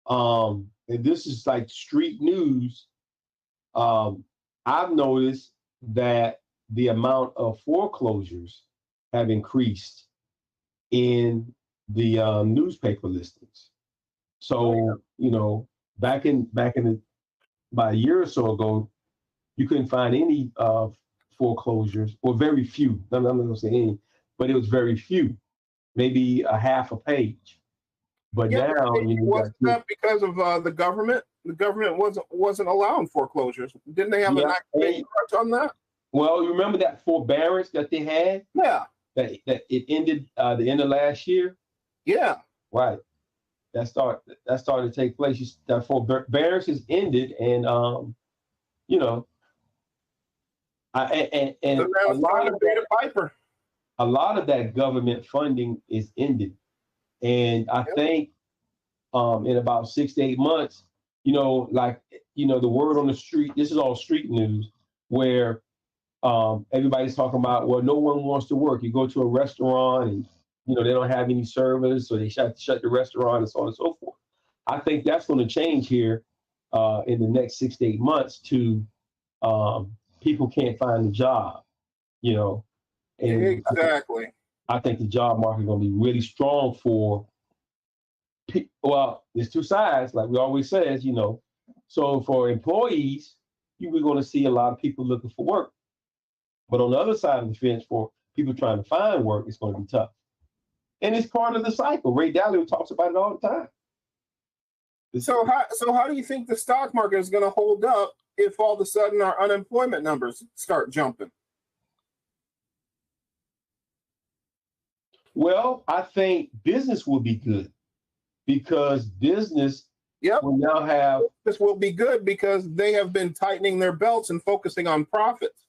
and this is like street news, I've noticed that the amount of foreclosures have increased in the newspaper listings. So, back in about a year or so ago, you couldn't find any foreclosures, or very few. I'm not going to say any, but it was very few, maybe a half a page. But Yeah, now, wasn't that because of the government? The government wasn't allowing foreclosures. Didn't they have an active crutch on that? Well, you remember that forbearance that they had? Yeah. That it ended the end of last year? Yeah. Right. That started to take place. That forbearance has ended, and a lot of that government funding is ended, and I think in about 6 to 8 months, the word on the street. This is all street news, where everybody's talking about, well, no one wants to work. You go to a restaurant and they don't have any servers, so they shut the restaurant and so on and so forth. I think that's going to change here in the next 6 to 8 months to people can't find a job, And exactly. I think the job market is going to be really strong for there's two sides, like we always says, So for employees, we're going to see a lot of people looking for work. But on the other side of the fence, for people trying to find work, it's going to be tough. And it's part of the cycle. Ray Dalio talks about it all the time. So how do you think the stock market is going to hold up if all of a sudden our unemployment numbers start jumping? Well, I think business will be good because business will now have... This will be good because they have been tightening their belts and focusing on profits.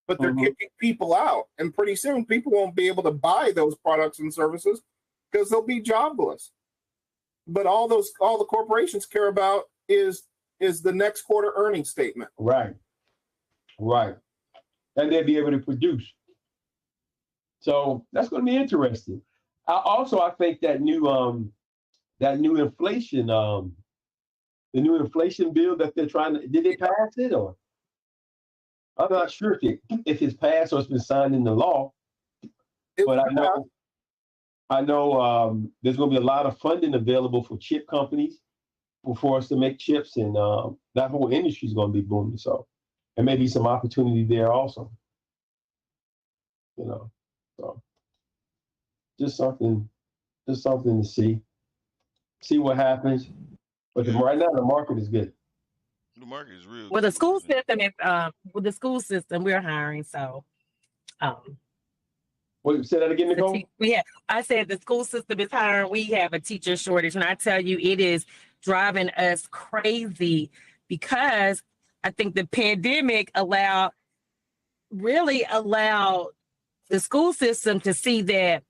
But they're kicking people out. And pretty soon people won't be able to buy those products and services because they'll be jobless. But all the corporations care about is the next quarter earnings statement. Right. And they'll be able to produce. So that's going to be interesting. I think that new inflation, the new inflation bill that they're trying to, did they pass it, or? I'm not sure if it's passed or it's been signed into law, but I know there's going to be a lot of funding available for chip companies for us to make chips, and that whole industry is going to be booming. So there may be some opportunity there also. So just something to see what happens. But right now the market is good. The market is real. Well, the school system, we're hiring. So, say that again, Nicole? I said the school system is hiring. We have a teacher shortage, and I tell you, it is driving us crazy because I think the pandemic really allowed the school system to see that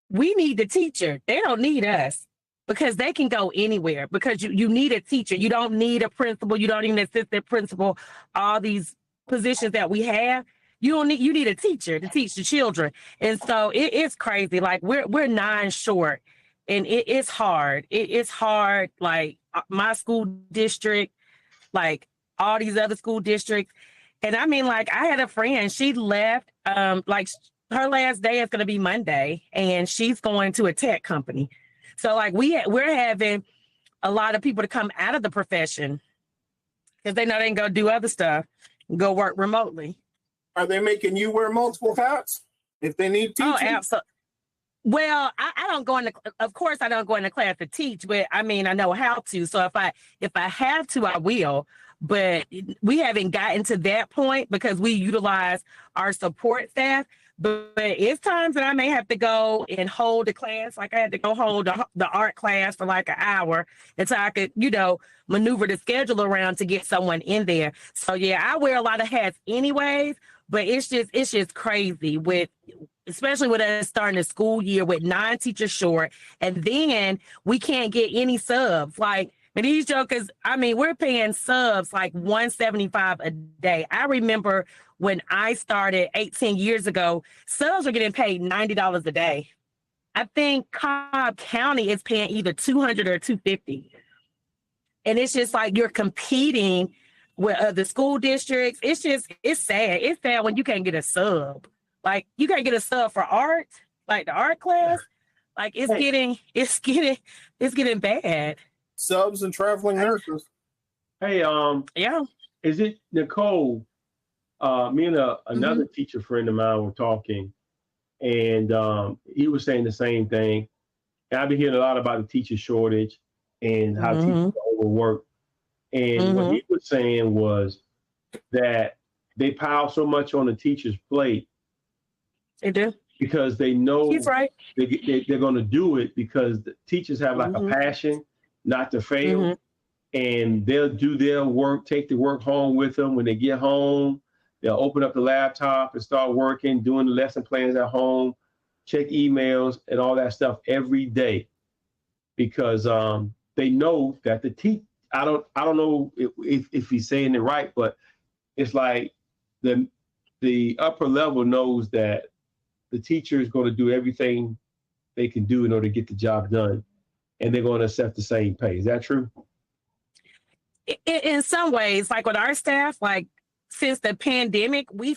we need the teacher. They don't need us. Because they can go anywhere, because you need a teacher. You don't need a principal. You don't need an assistant principal. All these positions that we have, you need a teacher to teach the children. And so it's crazy. Like we're 9 short, and it's hard. It's hard. Like my school district, like all these other school districts. And I mean, like I had a friend, she left, like her last day is going to be Monday, and she's going to a tech company. So like we're having a lot of people to come out of the profession because they know they can go do other stuff, and go work remotely. Are they making you wear multiple hats if they need teaching? Oh, absolutely. Well, I don't go into, of course I don't go into class to teach, but I mean, I know how to. So if I have to, I will. But we haven't gotten to that point because we utilize our support staff. But it's times that I may have to go and hold a class. Like I had to go hold the art class for like an hour until I could, maneuver the schedule around to get someone in there. So yeah, I wear a lot of hats anyways, but it's just crazy especially with us starting the school year with 9 teachers short. And then we can't get any subs. Like, and these jokers, I mean, we're paying subs like $175 a day. I remember when I started 18 years ago, subs were getting paid $90 a day. I think Cobb County is paying either $200 or $250. And it's just like you're competing with other school districts. It's sad. It's sad when you can't get a sub. Like you can't get a sub for art, like the art class. Like it's getting bad. Subs and traveling nurses. Hey, Yeah. is it Nicole? Me and another teacher friend of mine were talking, and he was saying the same thing. And I've been hearing a lot about the teacher shortage and how teachers are overworked. And what he was saying was that they pile so much on the teacher's plate. They do. Because they know he's right. They're going to do it because the teachers have like a passion not to fail. And they'll do their work, take the work home with them. When they get home, they'll open up the laptop and start working, doing the lesson plans at home, check emails and all that stuff every day. Because they know that the I don't know if he's saying it right, but it's like the upper level knows that the teacher is going to do everything they can do in order to get the job done, and they're going to accept the same pay. Is that true? In some ways, like with our staff, like since the pandemic, we're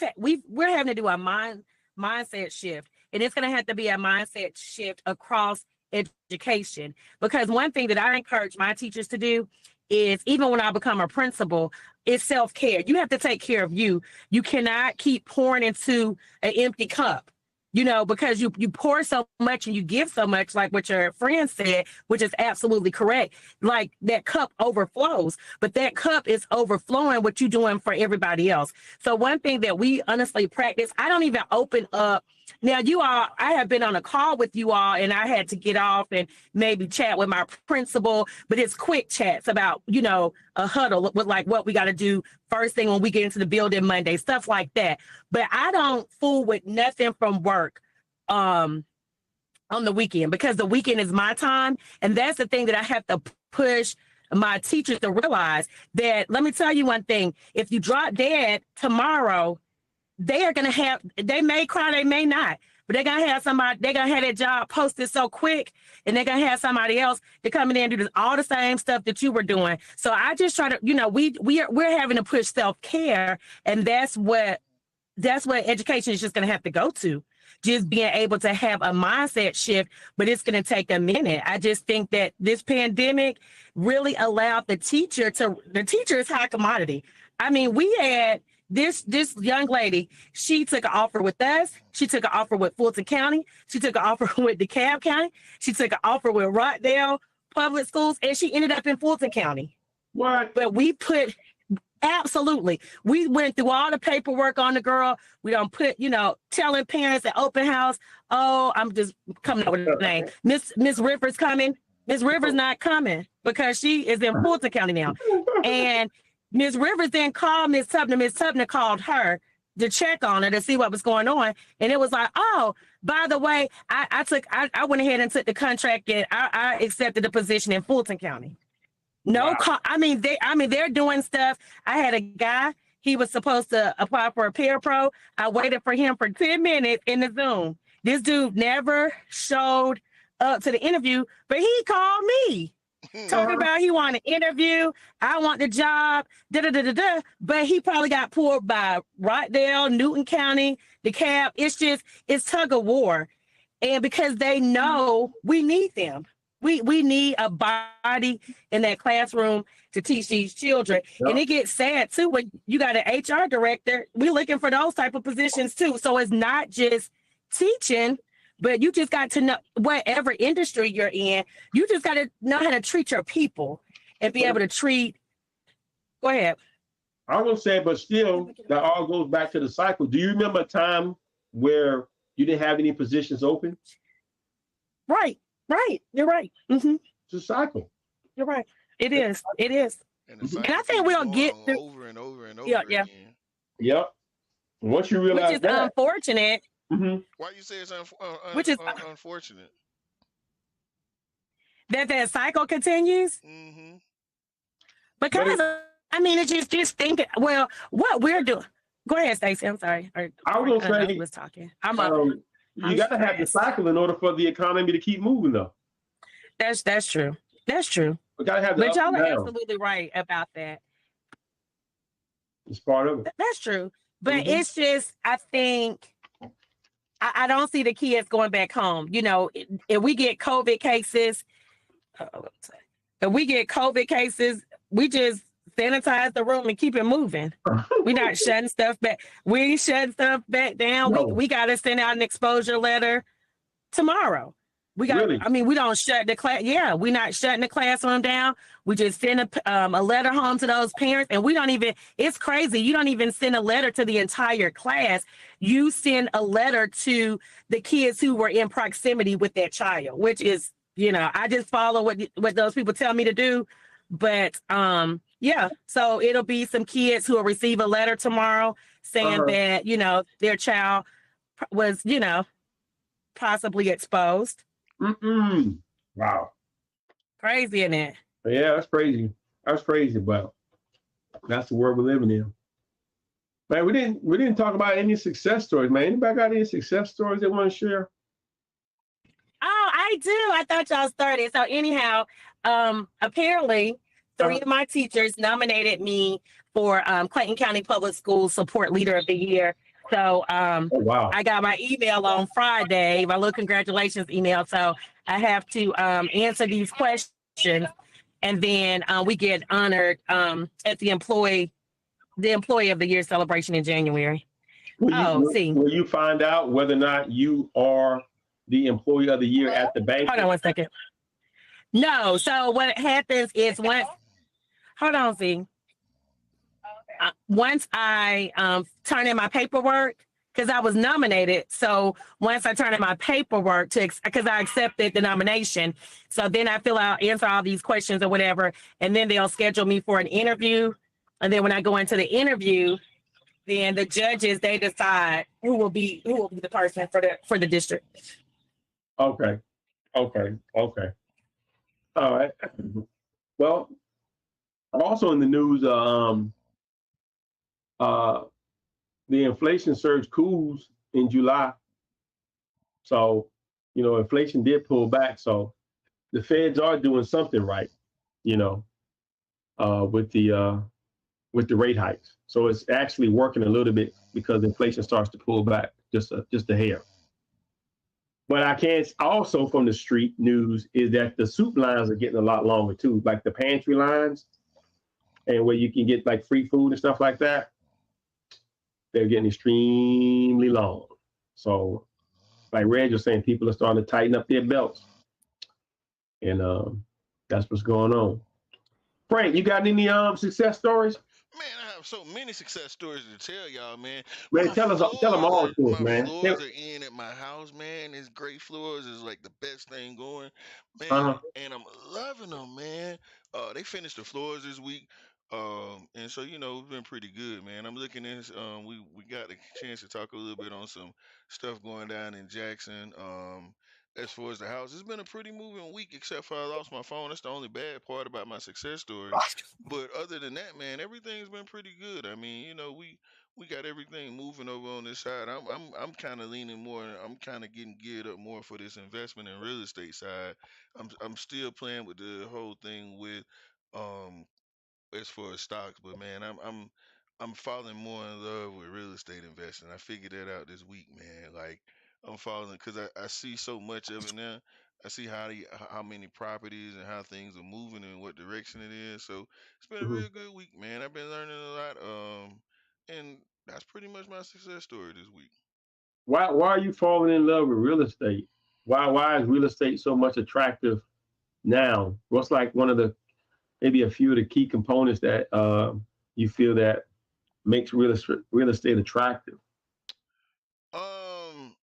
having to do a mindset shift, and it's going to have to be a mindset shift across education. Because one thing that I encourage my teachers to do is, even when I become a principal, is self-care. You have to take care of you. You cannot keep pouring into an empty cup. You know, because you pour so much and you give so much, like what your friend said, which is absolutely correct. Like that cup overflows, but that cup is overflowing what you're doing for everybody else. So one thing that we honestly practice, I don't even open up. Now, I have been on a call with you all and I had to get off and maybe chat with my principal, but it's quick chats about, you know, a huddle with like what we got to do first thing when we get into the building Monday, stuff like that. But I don't fool with nothing from work on the weekend, because the weekend is my time. And that's the thing that I have to push my teachers to realize, that let me tell you one thing, if you drop dead tomorrow, they may cry, they may not, but they're going to have that job posted so quick, and they're going to have somebody else to come in there and do all the same stuff that you were doing. So I just try to, you know, we're having to push self-care, and that's what education is just going to have to go to, just being able to have a mindset shift, but it's going to take a minute. I just think that this pandemic really allowed the teacher is high commodity. I mean, we had this young lady, she took an offer with us. She took an offer with Fulton County. She took an offer with DeKalb County. She took an offer with Rockdale Public Schools, and she ended up in Fulton County. What? But absolutely. We went through all the paperwork on the girl. We don't put, you know, telling parents at open house, oh, I'm just coming up with a name. Miss Rivers coming. Miss Rivers not coming because she is in Fulton County now. And Ms. Rivers then called Ms. Tubner. Ms. Tubner called her to check on her to see what was going on. And it was like, oh, by the way, I went ahead and took the contract and I accepted the position in Fulton County. No, wow. They're doing stuff. I had a guy, he was supposed to apply for a parapro. I waited for him for 10 minutes in the Zoom. This dude never showed up to the interview, but he called me. Talking about he wanted an interview, I want the job, but he probably got pulled by Rockdale, Newton County, DeKalb. It's tug of war. And because they know we need them. We need a body in that classroom to teach these children. Yep. And it gets sad too when you got an HR director. We're looking for those type of positions too. So it's not just teaching, but you just got to know, whatever industry you're in, you just got to know how to treat your people and be able to treat. Go ahead. I will say, but still, that all goes back to the cycle. Do you remember a time where you didn't have any positions open? Right. You're right. Mm-hmm. It's a cycle. You're right. It is. And I think we'll get through over and over again. Yep. Once you realize which is that, unfortunate. Mm-hmm. Why you say it's which is unfortunate? That cycle continues? Mm-hmm. Because it's just thinking, well, what we're doing. Go ahead, Stacey. I'm sorry. I was going to say, he was talking. You got to have the cycle in order for the economy to keep moving, though. That's true. We got to have the But y'all are absolutely right about that. It's part of it. That's true. But Mhm. it's just, I think I don't see the kids going back home. You know, if we get COVID cases, if we get COVID cases, we just sanitize the room and keep it moving. We're not shutting stuff back. We ain't shutting stuff back down. No, We got to send out an exposure letter tomorrow. really. I mean, we don't shut the class. Yeah, we're not shutting the classroom down. We just send a letter home to those parents, and we don't even, it's crazy. You don't even send a letter to the entire class. You send a letter to the kids who were in proximity with that child, which is, you know, I just follow what those people tell me to do. But yeah, so it'll be some kids who will receive a letter tomorrow saying Uh-huh. that, you know, their child was, you know, possibly exposed. Mm-mm. Wow. Crazy, isn't it? Yeah, that's crazy. That's crazy, but that's the world we're living in. Man, we didn't talk about any success stories, man. Anybody got any success stories they want to share? Oh, I do. I thought y'all started. So anyhow, apparently three Uh-huh. of my teachers nominated me for Clayton County Public Schools Support Leader of the Year. So Oh wow. I got my email on Friday, my little congratulations email. So I have to answer these questions, and then we get honored at the Employee of the Year celebration in January. See, Will you find out whether or not you are the employee of the year at the bank? hold on one second. No, so what happens is hold on, see. Once I turn in my paperwork, because I was nominated. So once I turn in my paperwork because I accepted the nomination, so then I fill out, answer all these questions or whatever, and then they'll schedule me for an interview. And then when I go into the interview, then the judges, they decide who will be the person for the district. Okay. All right. Well, also in the news, the inflation surge cools in July. So, inflation did pull back. So the feds are doing something right, you know, with the rate hikes. So it's actually working a little bit because inflation starts to pull back just a hair. But I can't also from the street news is that the soup lines are getting a lot longer too, like the pantry lines and where you can get like free food and stuff like that. They're getting extremely long. So like Reg was saying, people are starting to tighten up their belts. And that's what's going on. Frank, you got any success stories? Man, I have so many success stories to tell y'all, man. Man, tell them all to us, My man. floors are in at my house, man. It's great floors is like the best thing going, man. Uh-huh. And I'm loving them, man. They finished the floors this week, and so it's been pretty good, man. I'm looking at we got a chance to talk a little bit on some stuff going down in Jackson. As far as the house, it's been a pretty moving week, except for I lost my phone. That's the only bad part about my success story. But other than that, man, everything's been pretty good. I mean, we got everything moving over on this side. I'm kind of leaning more. I'm kind of getting geared up more for this investment in real estate side. I'm still playing with the whole thing with um as far as stocks, but man, I'm falling more in love with real estate investing. I figured that out this week, man. Like I'm falling because I see so much of it now. I see how many properties and how things are moving and what direction it is. So it's been a Mhm. real good week, man. I've been learning a lot. And that's pretty much my success story this week. Why are you falling in love with real estate? Why is real estate so much attractive now? What's like one of the maybe a few of the key components that you feel that makes real estate attractive? Um,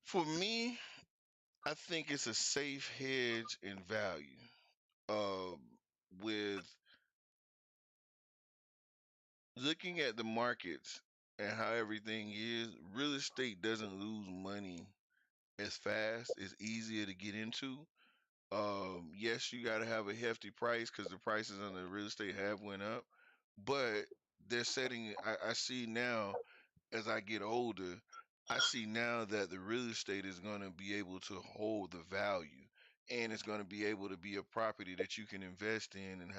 for me, I think it's a safe hedge in value. Um, with looking at the markets and how everything is, real estate doesn't lose money as fast. It's easier to get into. Yes, you got to have a hefty price because the prices on the real estate have went up, but they're setting. I see now as I get older, I see now that the real estate is going to be able to hold the value, and it's going to be able to be a property that you can invest in and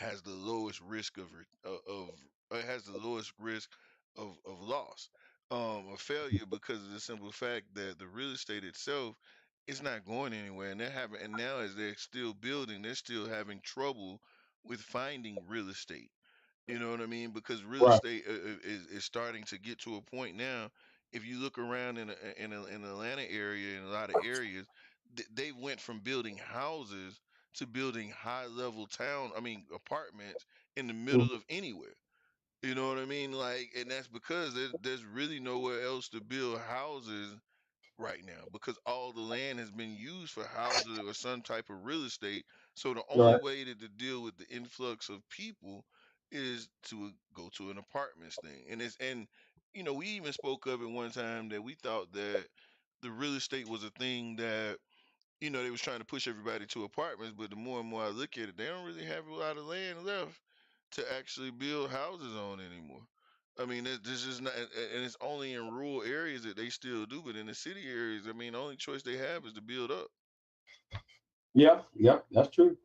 has the lowest risk it has the lowest risk of loss, of failure, because of the simple fact that the real estate itself is not going anywhere, and and now as they're still building, they're still having trouble with finding real estate. You know what I mean? Because real Right. estate is starting to get to a point now. If you look around in the Atlanta area, in a lot of areas, they went from building houses to building high level apartments in the Mhm. middle of anywhere. You know what I mean? Like, and that's because there's really nowhere else to build houses right now, because all the land has been used for houses or some type of real estate. So the only Right. way to deal with the influx of people is to go to an apartments thing. And we even spoke of it one time that we thought that the real estate was a thing that they was trying to push everybody to apartments, but the more and more I look at it, they don't really have a lot of land left to actually build houses on anymore. I mean, this is not, and it's only in rural areas that they still do, but in the city areas, I mean, the only choice they have is to build up. Yeah. Yep. That's true.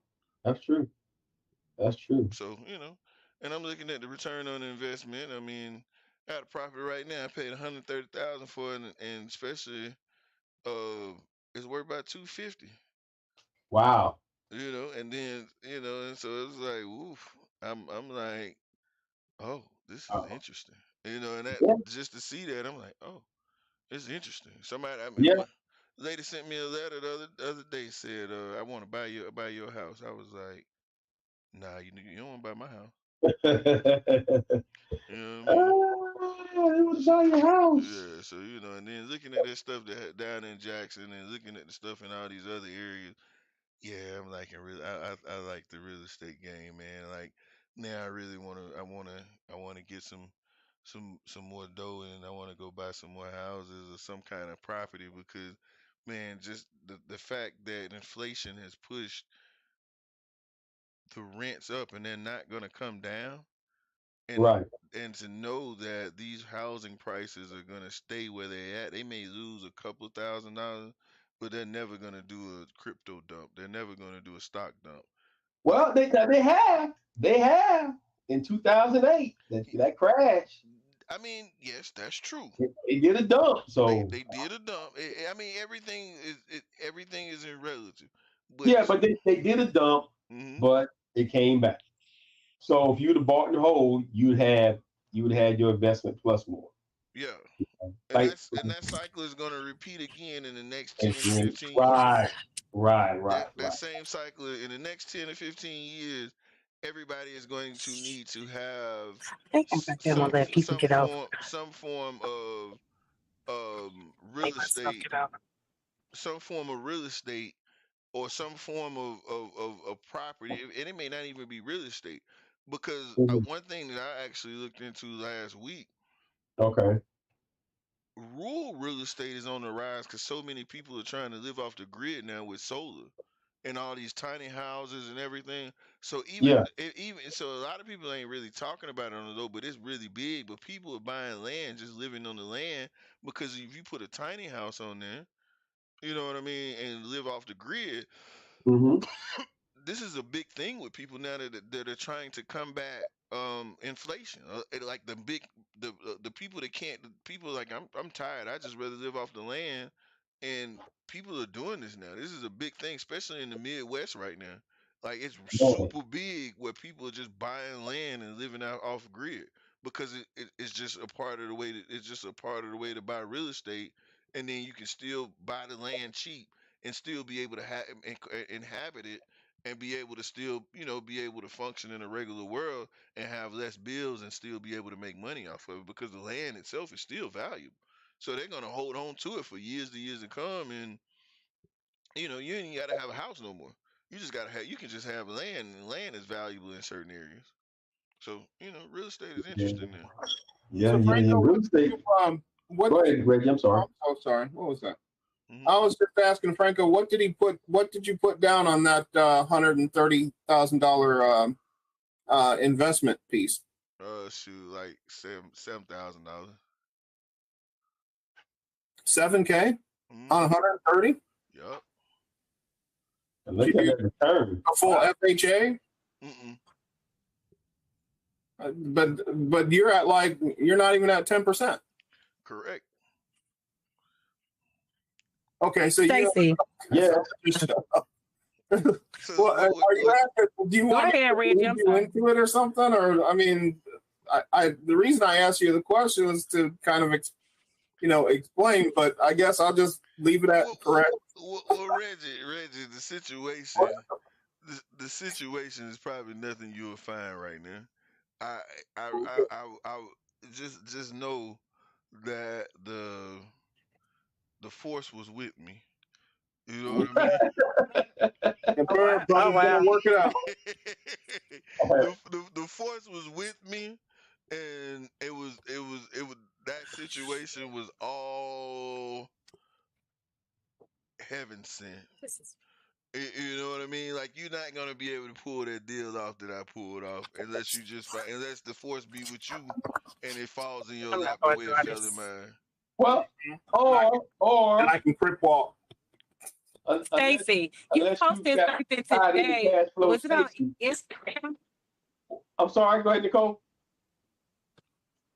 That's true. That's true. So, and I'm looking at the return on investment. I mean, I got a property right now. I paid 130,000 for it, and especially, uh, it's worth about 250. Wow. And then and so it's like, oof. I'm like, oh, this is Uh, interesting. And that, yeah. just to see that, I'm like, oh, it's interesting. Somebody, I mean, Yeah. one lady sent me a letter the other day, said, I want to buy your house. I was like, nah, you don't want to buy my house. You know what I mean? It was by your house. Yeah. So and then looking at that stuff down in Jackson, and looking at the stuff in all these other areas. Yeah, I'm liking real. I like the real estate game, man. Like, now I really I wanna get some more dough, and I wanna go buy some more houses or some kind of property, because, man, just the fact that inflation has pushed the rents up and they're not gonna come down, and Right. to know that these housing prices are gonna stay where they're at. They may lose a couple $1,000s, but they're never gonna do a crypto dump. They're never gonna do a stock dump. Like, Well, they have in 2008 that crash. I mean, yes, that's true. They did a dump. They So they did a dump. I mean, everything is in relative, but yeah, but they did a dump, hmm but it came back. So if you'd have bought and hold, you would have your investment plus more. yeah, and Like that cycle is going to repeat again in the next 10 to 15 years. right, right, That right, that right. same cycle in the next 10 to 15 years, everybody is going to need to have I think I'm back there gonna let people get off. some form of They real must not estate, get out. some form of real estate, or some form of property, and it may not even be real estate, because Mhm. one thing that I actually looked into last week, Okay. rural real estate is on the rise because so many people are trying to live off the grid now with solar and all these tiny houses and everything. So Yeah. even so, a lot of people ain't really talking about it on the low, but it's really big. But people are buying land, just living on the land, because if you put a tiny house on there, you know what I mean, and live off the grid, Hmm. this is a big thing with people now that are trying to combat inflation. Like the people that can't, the people like, I'm tired. I just rather live off the land, and people are doing this now. This is a big thing, especially in the Midwest right now. Like, it's Oh, super big where people are just buying land and living out off grid, because it's just a part of the way it's just a part of the way to buy real estate, and then you can still buy the land cheap and still be able to inhabit it, and be able to still, be able to function in a regular world and have less bills and still be able to make money off of it, because the land itself is still valuable. So they're gonna hold on to it for years to come, and you ain't gotta have a house no more. You just gotta have, you can just have land, and land is valuable in certain areas. So real estate is yeah, interesting now. yeah, So yeah, yeah. Franco, Real estate. what Go did ahead, Reggie. I'm sorry. I'm so sorry. What was that? hmm I was just asking Franco, what did you put down on that $130,000 investment piece? Shoot, like $7,000. 7K on hmm 130? Yup. And look Did at you that return. a full Wow. FHA? Mm-mm. But you're at like you're not even at 10%. Correct. Okay, so Stacy, Yeah. So Well, are you do you go want me ahead, to Reggie. lead I'm you sorry. into it or something? Or I mean, the reason I asked you the question was to kind of explain, but I guess I'll just leave it at correct. Well, Reggie, the situation is probably nothing you'll find right now. I just know that the force was with me. You know what I mean? And Oh, wow. everybody's gonna work it out. The force was with me, and it was that situation was all heaven sent. You know what I mean? Like, you're not gonna be able to pull that deal off that I pulled off unless unless the force be with you and it falls in your I'm lap not the going way it through fell this. in mine. Well, or And I can crip walk. unless Stacy, you unless posted you got something tied into today. cash flow Was it on safety. Instagram? I'm sorry. Go ahead, Nicole.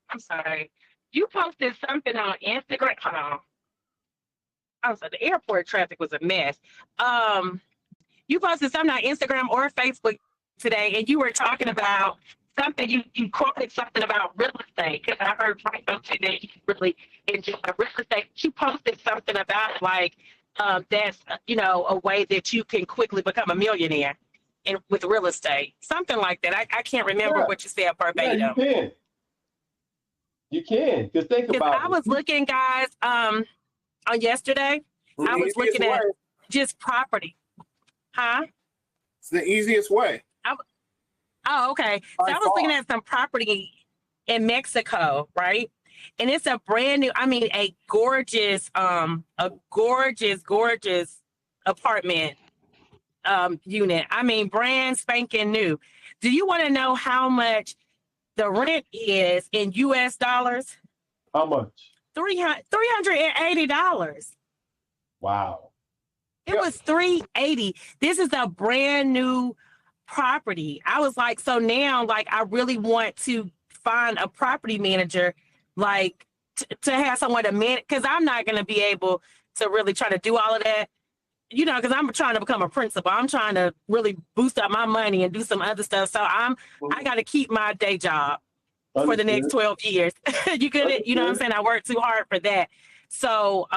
I'm sorry. You posted something on Instagram. Hold on. Oh, so the airport traffic was a mess. You posted something on Instagram or Facebook today, and you were talking about something. You quoted something about real estate because I heard Frank today you really enjoy real estate. You posted something about like that's a way that you can quickly become a millionaire with real estate, something like that. I can't remember Yeah. what you said Yeah, verbatim. you can. You can. Just think Because about I it. was looking, guys, on yesterday. I was The easiest looking at way. just property. Huh? It's the easiest way. Oh, okay. So By I was looking far. at some property in Mexico, right? And it's a brand new, a gorgeous apartment unit. Brand spanking new. Do you want to know how much the rent is in US dollars? How much? $380. Wow. It was $380. This is a brand new property. I was like, so now, like, I really want to find a property manager, like, to have someone to manage, because I'm not going to be able to really try to do all of that, because I'm trying to become a principal. I'm trying to really boost up my money and do some other stuff. So I got to keep my day job for the next 12 years. You know what I'm saying? I worked too hard for that. So,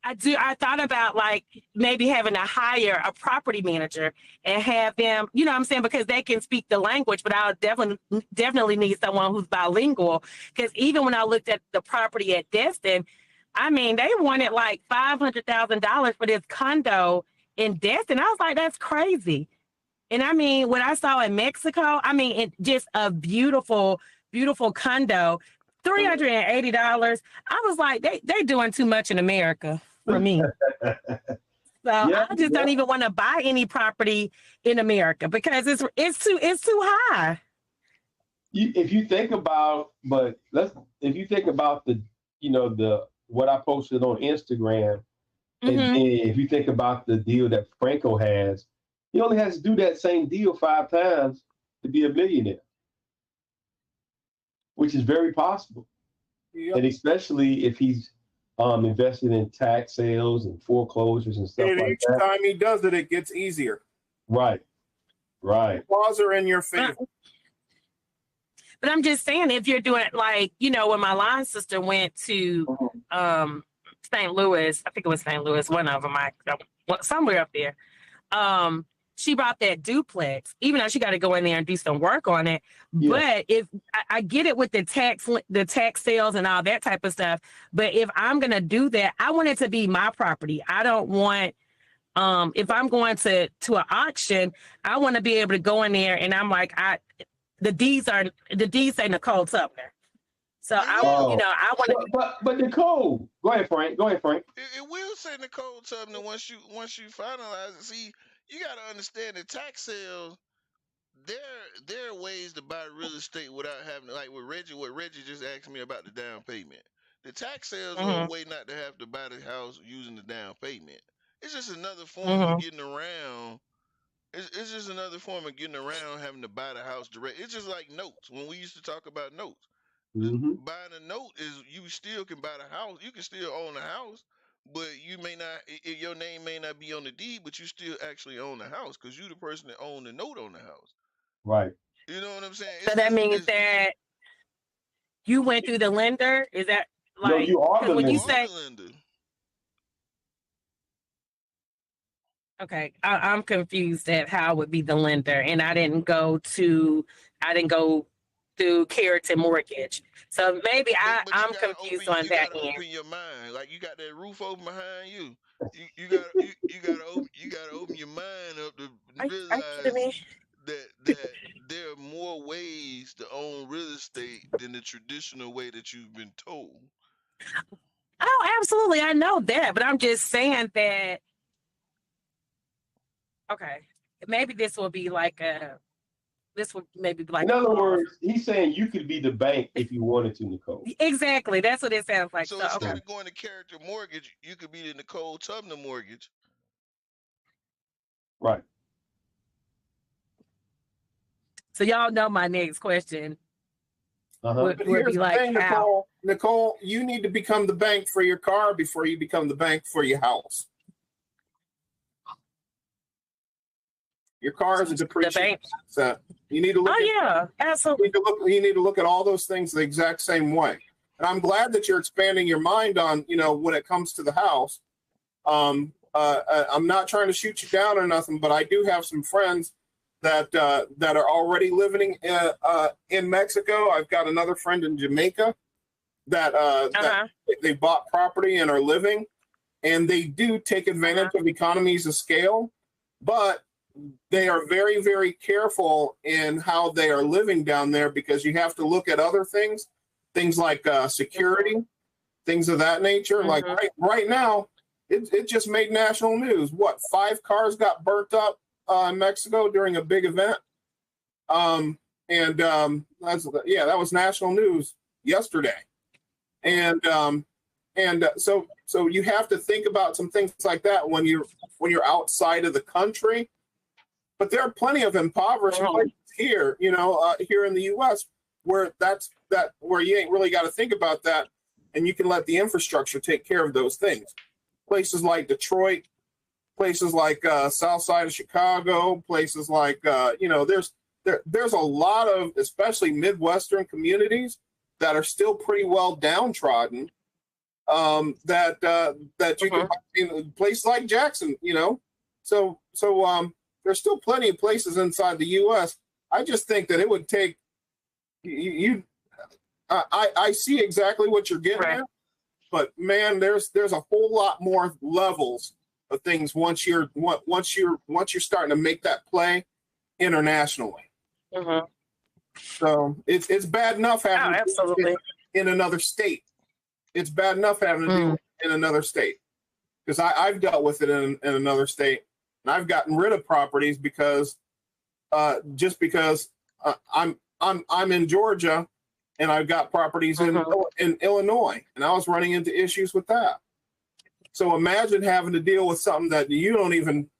I thought about like maybe having to hire a property manager and have them, you know what I'm saying, because they can speak the language, but I'll definitely need someone who's bilingual. Because even when I looked at the property at Destin, they wanted like $500,000 for this condo in Destin. I was like, that's crazy. And what I saw in Mexico, it just a beautiful, beautiful condo, $380. I was like, they doing too much in America for me. So I just don't even want to buy any property in America because it's too high. If you think about the what I posted on Instagram, and then if you think about the deal that Franco has, he only has to do that same deal 5 times to be a millionaire, which is very possible. Yep. And especially if he's invested in tax sales and foreclosures and stuff And like each that. time he does it, it gets easier. Right. Laws are in your favor. But I'm just saying, if you're doing like, when my line sister went to St. Louis, I think it was St. Louis, one of them, somewhere up there. She bought that duplex, even though she got to go in there and do some work on it. Yeah. But if I get it with the tax sales and all that type of stuff, but if I'm going to do that, I want it to be my property. I don't want, if I'm going to an auction, I want to be able to go in there and I'm like, the deeds say Nicole Tubner. So I want to. But Nicole, go ahead, Frank. It will say Nicole Tubner once you finalize it. See, you got to understand the tax sales. There are ways to buy real estate without having, like with Reggie. What Reggie just asked me about the down payment. The tax sales are a way not to have to buy the house using the down payment. It's just another form of getting around It's just another form of getting around having to buy the house direct. It's just like notes. When we used to talk about notes, Hmm. buying a note is you still can buy the house. You can still own the house, but you may not. Your name may not be on the deed, but you still actually own the house because you the person that owned the note on the house. Right. You know what I'm saying? So It's that just means it's that you went through the lender. Is that No, like, you are because the when you you lender. are say, the lender. okay, I'm confused at how it would be the lender, and I didn't go through Carrington Mortgage. So maybe But I'm confused on you that gotta end. open your mind. Like you got that roof over behind you. You gotta open your mind up to Are you kidding realize me? that there are more ways to own real estate than the traditional way that you've been told. Oh, absolutely. I know that, but I'm just saying that, okay, maybe this would maybe be like In a other pause. words, he's saying you could be the bank if you wanted to, Nicole. Exactly. That's what it sounds like. So So, okay. instead of going to Character Mortgage, you could be the Nicole Tubner Mortgage. Right. So y'all know my next question Uh-huh. But would here's be the like, thing, how? Nicole. Nicole, you need to become the bank for your car before you become the bank for your house. Your car is a The depreciating bank. asset. You need to look Oh at yeah, absolutely. you need to look at all those things the exact same way. And I'm glad that you're expanding your mind on, when it comes to the house. I'm not trying to shoot you down or nothing, but I do have some friends that are already living in Mexico. I've got another friend in Jamaica that Uh-huh. they bought property and are living, and they do take advantage of economies of scale, but they are very, very careful in how they are living down there because you have to look at other things like security, things of that nature. Like right now, it just made national news. What, 5 cars got burnt up in Mexico during a big event? That was national news yesterday. So you have to think about some things like that when you're outside of the country. But there are plenty of impoverished places here, here in the U.S. where where you ain't really got to think about that, and you can let the infrastructure take care of those things. Places like Detroit, places like South Side of Chicago, places like there's a lot of, especially Midwestern communities that are still pretty well downtrodden. That you can find in places like Jackson, So there's still plenty of places inside the U.S. I just think that it would take you. I see exactly what you're getting at, but man, there's a whole lot more levels of things once you're starting to make that play internationally. So it's bad enough having to do it in another state. It's bad enough having to do it in another state because I've dealt with it in another state. And I've gotten rid of properties because I'm in Georgia and I've got properties in Illinois, and I was running into issues with that. So imagine having to deal with something that you don't even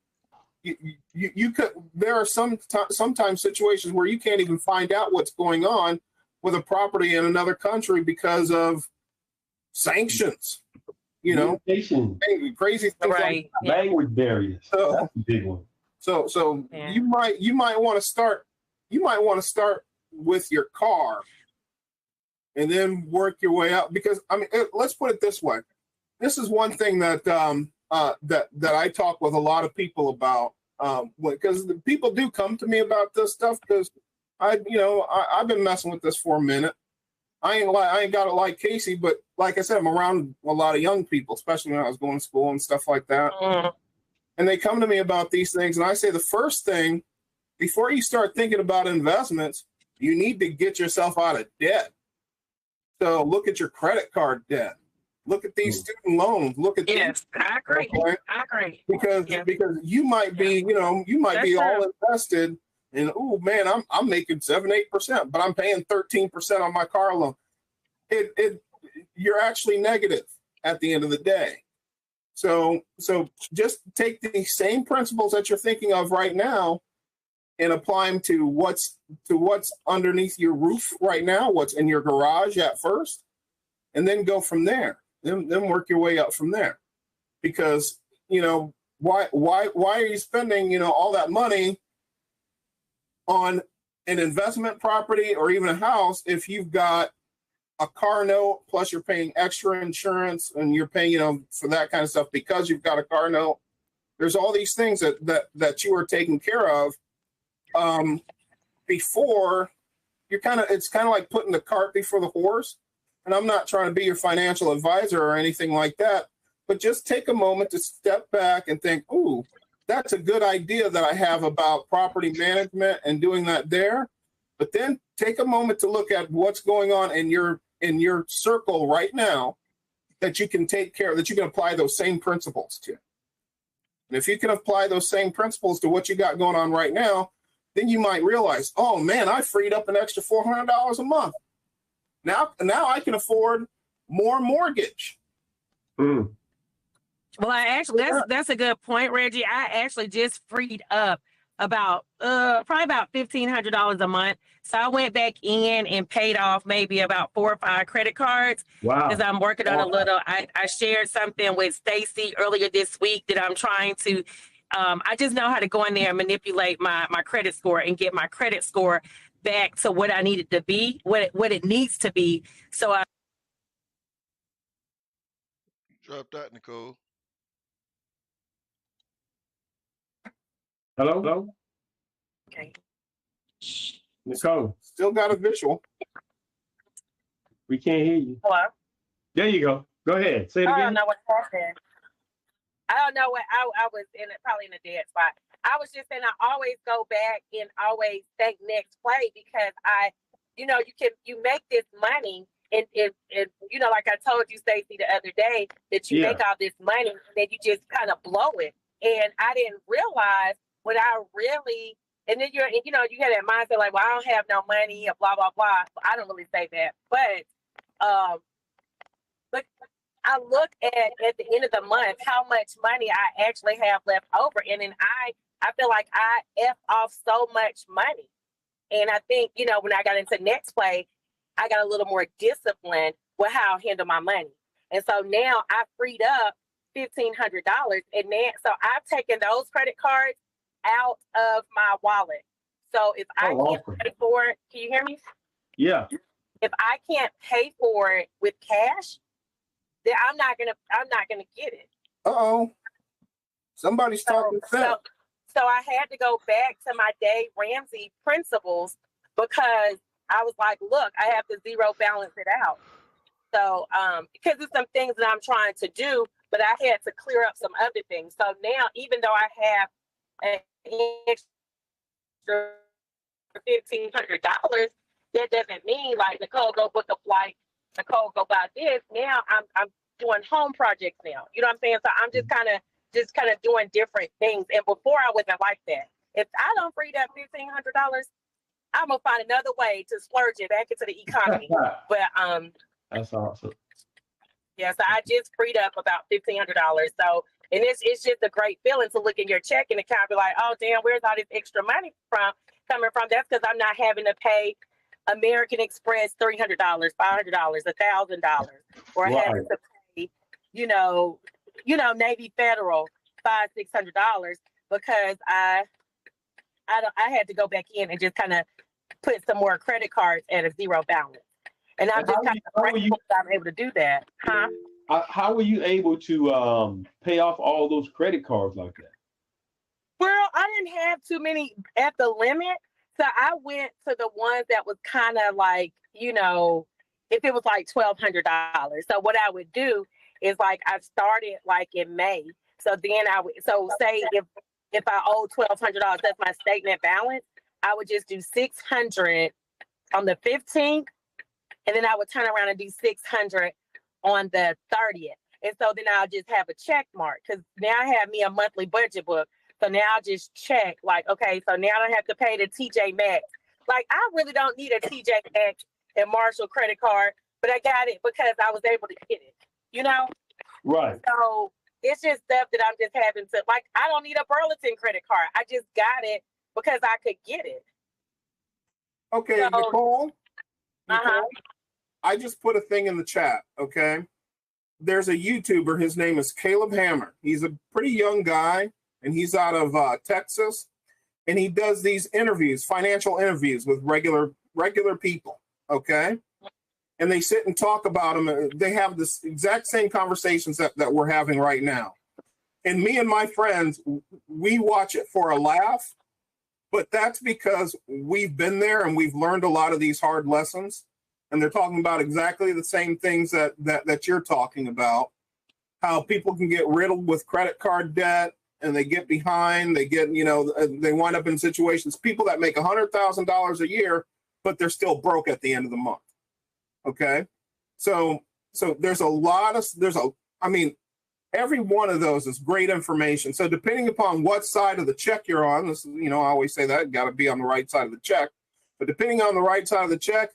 you could. There are sometimes situations where you can't even find out what's going on with a property in another country because of sanctions. Crazy things like language barriers. That's a big one. So you might want to start with your car and then work your way up, because let's put it this way. This is one thing that that I talk with a lot of people about, because people do come to me about this stuff because I've been messing with this for a minute. I ain't got it like Casey, but like I said, I'm around a lot of young people, especially when I was going to school and stuff like that. And they come to me about these things, and I say the first thing, before you start thinking about investments, you need to get yourself out of debt. So look at your credit card debt. Look at these student loans. Look at these. I agree. Okay? I agree. Because you might be, be all invested. And oh man, I'm making 7-8%, but I'm paying 13% on my car loan. You're actually negative at the end of the day. So just take the same principles that you're thinking of right now and apply them to what's underneath your roof right now, what's in your garage at first, and then go from there. Then work your way up from there. Because, you know, why are you spending, you know, all that money on an investment property or even a house if you've got a car note, plus you're paying extra insurance and you're paying, you know, for that kind of stuff because you've got a car note? There's all these things that you are taking care of before you're it's kind of like putting the cart before the horse. And I'm not trying to be your financial advisor or anything like that, but just take a moment to step back and think, ooh, that's a good idea that I have about property management and doing that there. But then take a moment to look at what's going on in your circle right now that you can take care of, that you can apply those same principles to. And if you can apply those same principles to what you got going on right now, then you might realize, oh man, I freed up an extra $400 a month. Now I can afford more mortgage. Mm. Well, I actually that's a good point, Reggie. I actually just freed up about probably about $1,500 a month. So I went back in and paid off maybe about 4 or 5 credit cards. Wow. Because I'm working on a little. I shared something with Stacy earlier this week that I'm trying to. I just know how to go in there and manipulate my credit score and get my credit score back to what I need it to be, what it needs to be. So I Drop that, Nicole. Hello? okay. Nicole, Still got a visual. we can't hear you. Hello. There you go. Go ahead. Say it I again. don't know what happened. I don't know what I was probably in a dead spot. I was just saying I always go back and always think next play because you make this money and you know, like I told you, Stacey, the other day that you make all this money and then you just kind of blow it. And I didn't realize what I really, and then you had that mindset like, well, I don't have no money or blah, blah, blah. I don't really say that, but I look at the end of the month how much money I actually have left over, and then I feel like I F off so much money. And I think, you know, when I got into Next Play, I got a little more disciplined with how I handle my money. And so now I freed up $1,500, and then so I've taken those credit cards out of my wallet. So if I can't pay for it, can you hear me? Yeah. If I can't pay for it with cash, then I'm not gonna get it. Uh-oh. Somebody's talking sense. So I had to go back to my Dave Ramsey principles because I was like, look, I have to zero balance it out. So because there's some things that I'm trying to do, but I had to clear up some other things. So now, even though I have an extra $1,500, that doesn't mean like Nicole go book a flight, Nicole go buy this. Now I'm doing home projects now. You know what I'm saying? So I'm just kind of doing different things. And before I wasn't like that. If I don't free that $1,500, I'm gonna find another way to splurge it back into the economy. But that's awesome. Yeah, so I just freed up about $1,500. So, and it's just a great feeling to look in your checking account and be like, oh damn, where's all this extra money coming from? That's because I'm not having to pay American Express $300, $500, $1,000, or having to pay, you know, Navy Federal $500-$600 because I had to go back in and just kind of put some more credit cards at a zero balance. And I'm just kind of grateful that I'm able to do that. Huh? How were you able to pay off all those credit cards like that? Well, I didn't have too many at the limit. So I went to the ones that was kind of like, you know, if it was like $1,200. So what I would do is like I started like in May. So then say if I owe $1,200, that's my statement balance. I would just do $600 on the 15th, and then I would turn around and do $600 on the 30th. And so then I'll just have a check mark because now I have me a monthly budget book. So now I'll just check like, okay, so now I don't have to pay the TJ Maxx. Like I really don't need a TJ Maxx and Marshall credit card, but I got it because I was able to get it, you know? Right. So it's just stuff that I'm just having to, like, I don't need a Burlington credit card. I just got it because I could get it. Okay, So, Nicole, uh-huh. I just put a thing in the chat, okay? There's a YouTuber, his name is Caleb Hammer. He's a pretty young guy, and he's out of Texas, and he does these interviews, financial interviews with regular people, okay? And they sit and talk about them. They have this exact same conversations that we're having right now. And me and my friends, we watch it for a laugh, but that's because we've been there and we've learned a lot of these hard lessons. And they're talking about exactly the same things that you're talking about, how people can get riddled with credit card debt and they get behind, they get, they wind up in situations, people that make $100,000 a year, but they're still broke at the end of the month. Okay. So there's every one of those is great information. So depending upon what side of the check you're on, this is, I always say that, got to be on the right side of the check, but depending on the right side of the check,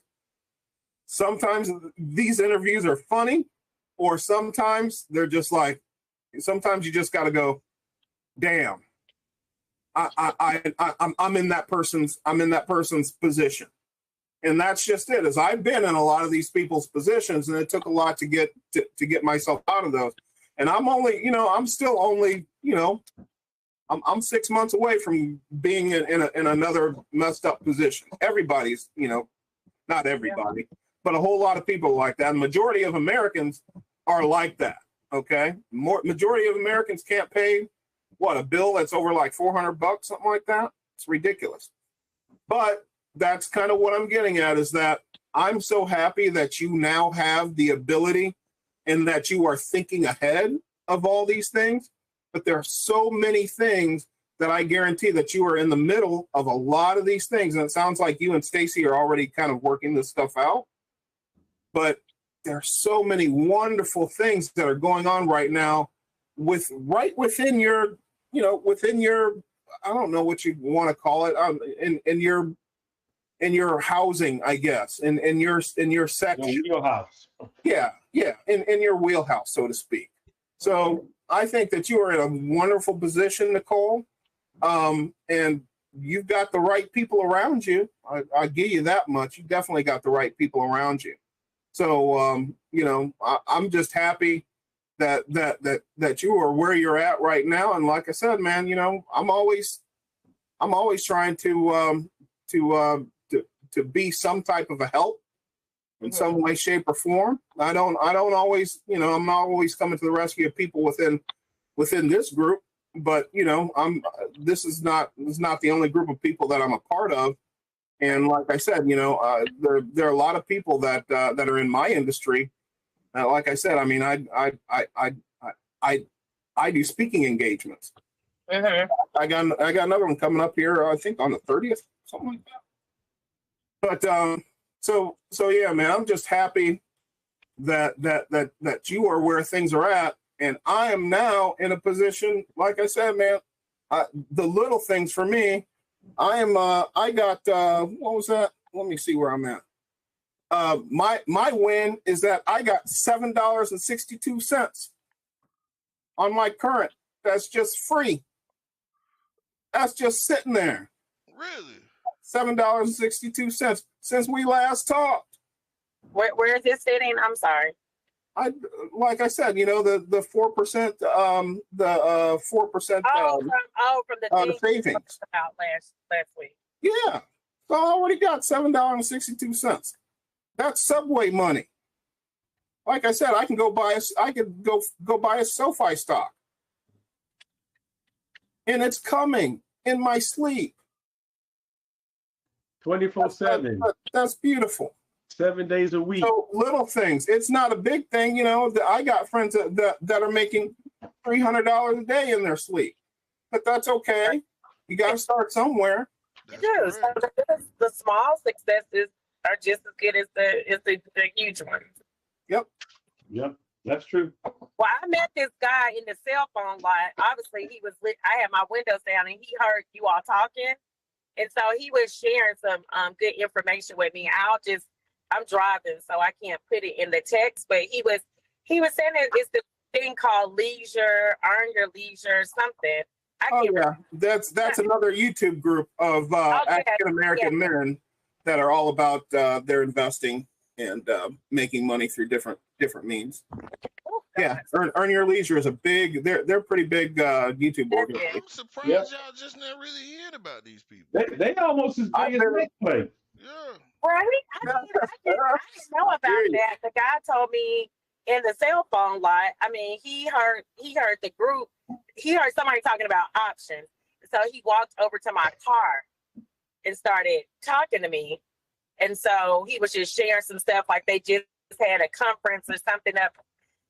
sometimes these interviews are funny, or sometimes they're just like, sometimes you just got to go, damn, I'm in that person's position. And that's just it. As I've been in a lot of these people's positions, and it took a lot to get myself out of those. And I'm only, I'm still only, I'm 6 months away from being in another messed up position. Everybody's, not everybody, but a whole lot of people like that. And the majority of Americans are like that. Okay, majority of Americans can't pay a bill that's over like $400, something like that. It's ridiculous. But that's kind of what I'm getting at, is that I'm so happy that you now have the ability and that you are thinking ahead of all these things. But there are so many things that I guarantee that you are in the middle of a lot of these things. And it sounds like you and Stacy are already kind of working this stuff out. But there are so many wonderful things that are going on right now within your, I don't know what you want to call it, in your housing, I guess, in your section. Your wheelhouse. Yeah, in your wheelhouse, so to speak. So I think that you are in a wonderful position, Nicole, and you've got the right people around you. I give you that much. You definitely got the right people around you. So I'm just happy that you are where you're at right now. And like I said, man, I'm always trying to be some type of a help in some way, shape, or form. I don't always, I'm not always coming to the rescue of people within this group, but this is not the only group of people that I'm a part of. And like I said, there are a lot of people that are in my industry. Like I said, I mean, I do speaking engagements. Mm-hmm. I got another one coming up here, I think on the 30th, something like that. But so yeah, man, I'm just happy that you are where things are at, and I am now in a position. Like I said, man, the little things for me. I got what was that? Let me see where I'm at. My win is that I got $7.62 on my current. That's just free. That's just sitting there. Really? $7.62 since we last talked. Where is it sitting? I'm sorry. Like I said, the 4%, the 4%. From the savings about last week. Yeah, so I already got $7.62. That's Subway money. Like I said, I could go buy a SoFi stock, and it's coming in my sleep. 24/7. That's beautiful. 7 days a week. So little things. It's not a big thing, I got friends that are making $300 a day in their sleep, but that's okay. You got to start somewhere. You do. So the small successes are just as good as the huge ones. Yep, that's true. Well, I met this guy in the cell phone line. Obviously, he was lit. I had my windows down, and he heard you all talking, and so he was sharing some good information with me. I'm driving, so I can't put it in the text, but he was saying that it's thing called Leisure, Earn Your Leisure, something. Oh yeah, that's another YouTube group of African American men that are all about their investing and making money through different means. Oh, Yeah, Earn Your Leisure is a big. They're pretty big YouTube organization. I'm surprised y'all just not really hearing about these people. They almost as big as Netflix. Yeah. Right? I didn't know about that. The guy told me in the cell phone lot. I mean, he heard the group. He heard somebody talking about options. So he walked over to my car and started talking to me. And so he was just sharing some stuff, like they just had a conference or something up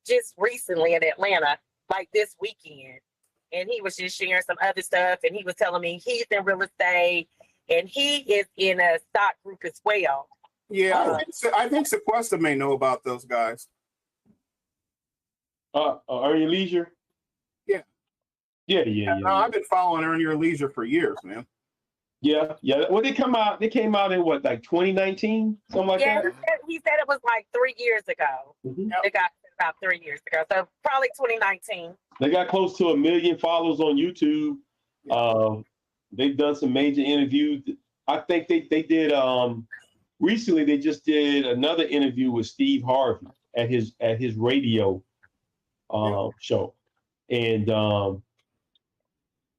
just recently in Atlanta, like this weekend. And he was just sharing some other stuff. And he was telling me he's in real estate and he is in a stock group as well. Yeah, I think Sequesta may know about those guys. Earn Your Leisure? Yeah. No, I've been following Earn Your Leisure for years, man. Yeah. Well, they came out in what, like 2019, something like that. He said it was like 3 years ago. Mm-hmm. It got about 3 years ago, so probably 2019. They got close to 1 million followers on YouTube. They've done some major interviews. I think they did. Recently, they just did another interview with Steve Harvey at his radio show, and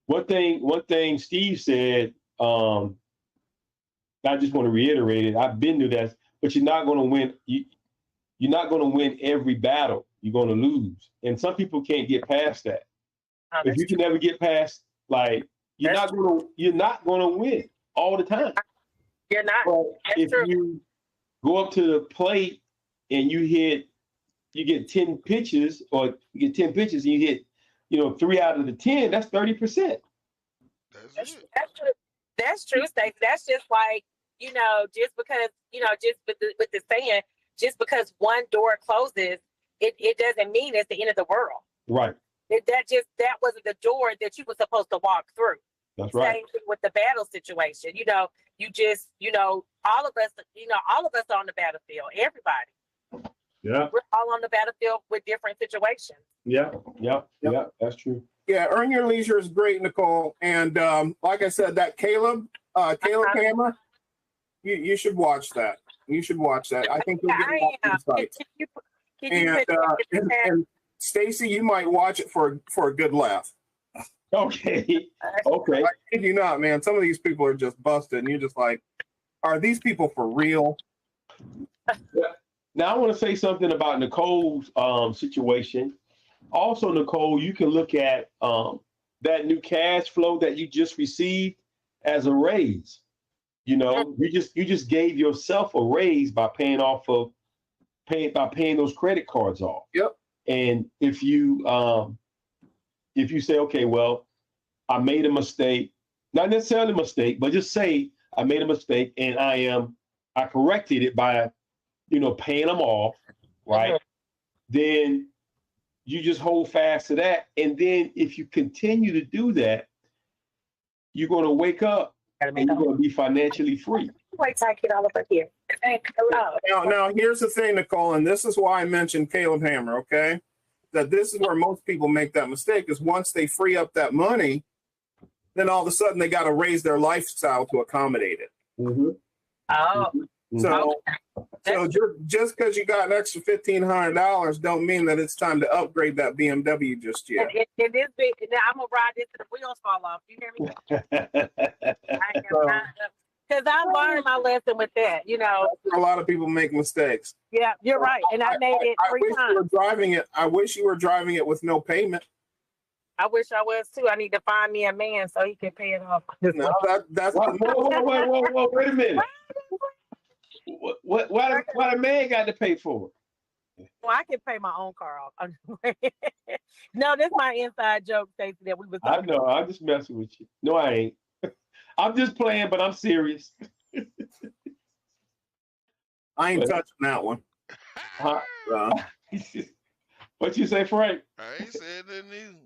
one thing Steve said. I just want to reiterate it. I've been to that, but you're not going to win. You're not going to win every battle. You're going to lose, and some people can't get past that. If you can never get past, like you're not going to win all the time. You're not. If you go up to the plate and you get 10 pitches, or you get 10 pitches and you hit, 3 out of the 10. That's 30%. That's true. That's true, Stacey. That's just like, just because, just with the saying, just because one door closes, it doesn't mean it's the end of the world. Right. That wasn't the door that you were supposed to walk through. That's right. Same thing with the battle situation. You just, all of us are on the battlefield. Everybody. Yeah. We're all on the battlefield with different situations. Yeah. That's true. Yeah, Earn Your Leisure is great, Nicole. And like I said, that Caleb Hammer, you should watch that. You should watch that. I think you'll get a lot of insights. And Stacey, you might watch it for a good laugh. Okay. I kid you not, man. Some of these people are just busted, and you're just like, are these people for real? Now, I want to say something about Nicole's situation. Also, Nicole, you can look at that new cash flow that you just received as a raise. You just gave yourself a raise by paying those credit cards off. Yep. And if you say, okay, well, I made a mistake, not necessarily a mistake, but just say I made a mistake and I corrected it by, paying them off, right? Mm-hmm. Then you just hold fast to that. And then if you continue to do that, you're going to wake up and you're going to be financially free. Wait till I get all over here. Now, here's the thing, Nicole, and this is why I mentioned Caleb Hammer, okay? That this is where most people make that mistake, is once they free up that money, then all of a sudden they got to raise their lifestyle to accommodate it. Mm-hmm. Oh. So just because you got an extra $1,500 don't mean that it's time to upgrade that BMW just yet. It is big. Now I'm gonna ride this till the wheels fall off. You hear me? Because I learned my lesson with that. A lot of people make mistakes. Yeah, you're right, and I made it 3 times. I wish you were driving it with no payment. I wish I was too. I need to find me a man so he can pay it off. No, that's whoa, wait a minute. What a man got to pay for it? Well, I can pay my own car off. No, this is my inside joke, Stacey, that we was talking about. I'm just messing with you. No, I ain't. I'm just playing, but I'm serious. I ain't touching that one. What you say, Frank? I ain't said nothing either.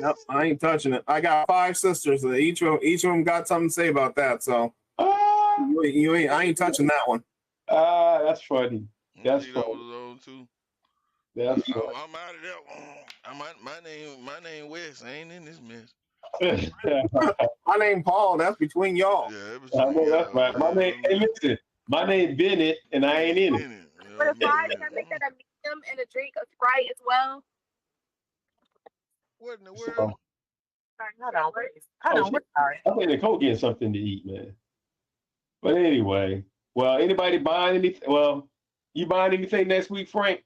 Nope, I ain't touching it. I got 5 sisters. Each of them got something to say about that. So I ain't touching that one. That's funny. That's funny. Too. That's I'm out of that one. My name Wes. I ain't in this mess. funny. My name Paul. That's between y'all. Yeah, it was I know that's y'all. right. My name, hey, listen, my name Bennett, and I ain't in it. In it. You know For what I the fries, mean? can I make that a medium and a drink of Sprite as well? What in the So, world? Sorry, Hold on, hold oh, on. We're sorry. I think Nicole getting something to eat, man. But anyway, well, anybody buying anything? Well, you buying anything next week, Frank?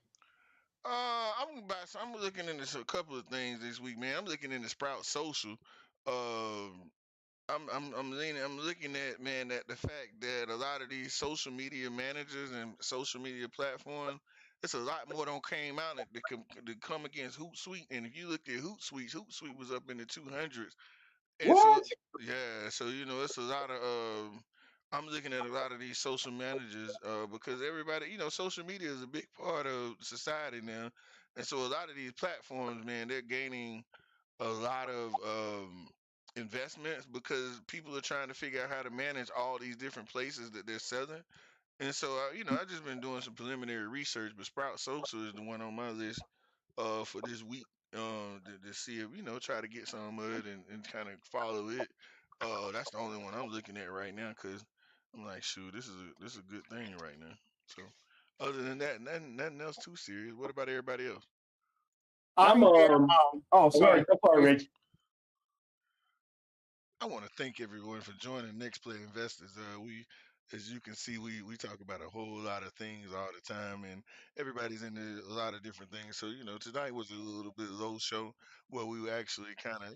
I'm gonna buy some. I'm looking into a couple of things this week, man. I'm looking into Sprout Social. Um, I'm looking at, man, that the fact that a lot of these social media managers and social media platforms, it's a lot more don't came out to come against Hootsuite. And if you look at Hootsuite was up in the 200s. And so, What? yeah, so it's a lot of I'm looking at a lot of these social managers because everybody, social media is a big part of society now. And so a lot of these platforms, man, they're gaining a lot of investments because people are trying to figure out how to manage all these different places that they're selling. And so, I've just been doing some preliminary research, but Sprout Social is the one on my list for this week to see if, try to get some of it and kind of follow it. That's the only one I'm looking at right now because I'm like, shoot, this is a good thing right now. So, other than that, nothing else too serious. What about everybody else? I I'm am. Oh, Go ahead, sorry. go for it, Rich. I want to thank everyone for joining Next Play Investors. As you can see, we talk about a whole lot of things all the time, and everybody's into a lot of different things. So tonight was a little bit low show where we were actually kind of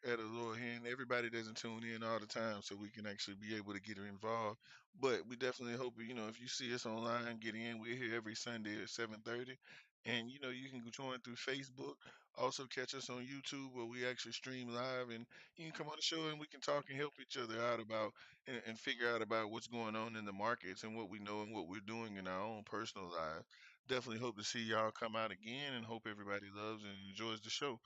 at a lower end. Everybody doesn't tune in all the time, so we can actually be able to get involved. But we definitely hope if you see us online, get in. We're here every Sunday at 7:30. And you can join through Facebook. Also catch us on YouTube where we actually stream live, and you can come on the show and we can talk and help each other out about and figure out about what's going on in the markets and what we know and what we're doing in our own personal lives. Definitely hope to see y'all come out again and hope everybody loves and enjoys the show.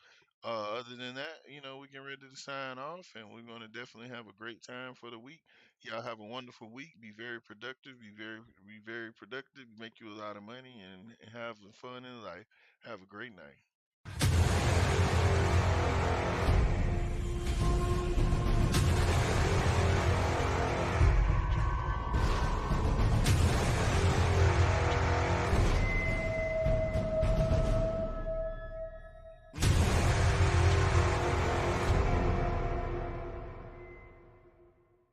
Other than that, we get ready to sign off and we're going to definitely have a great time for the week. Y'all have a wonderful week. Be very productive. Be very productive. Make you a lot of money and have fun in life. Have a great night.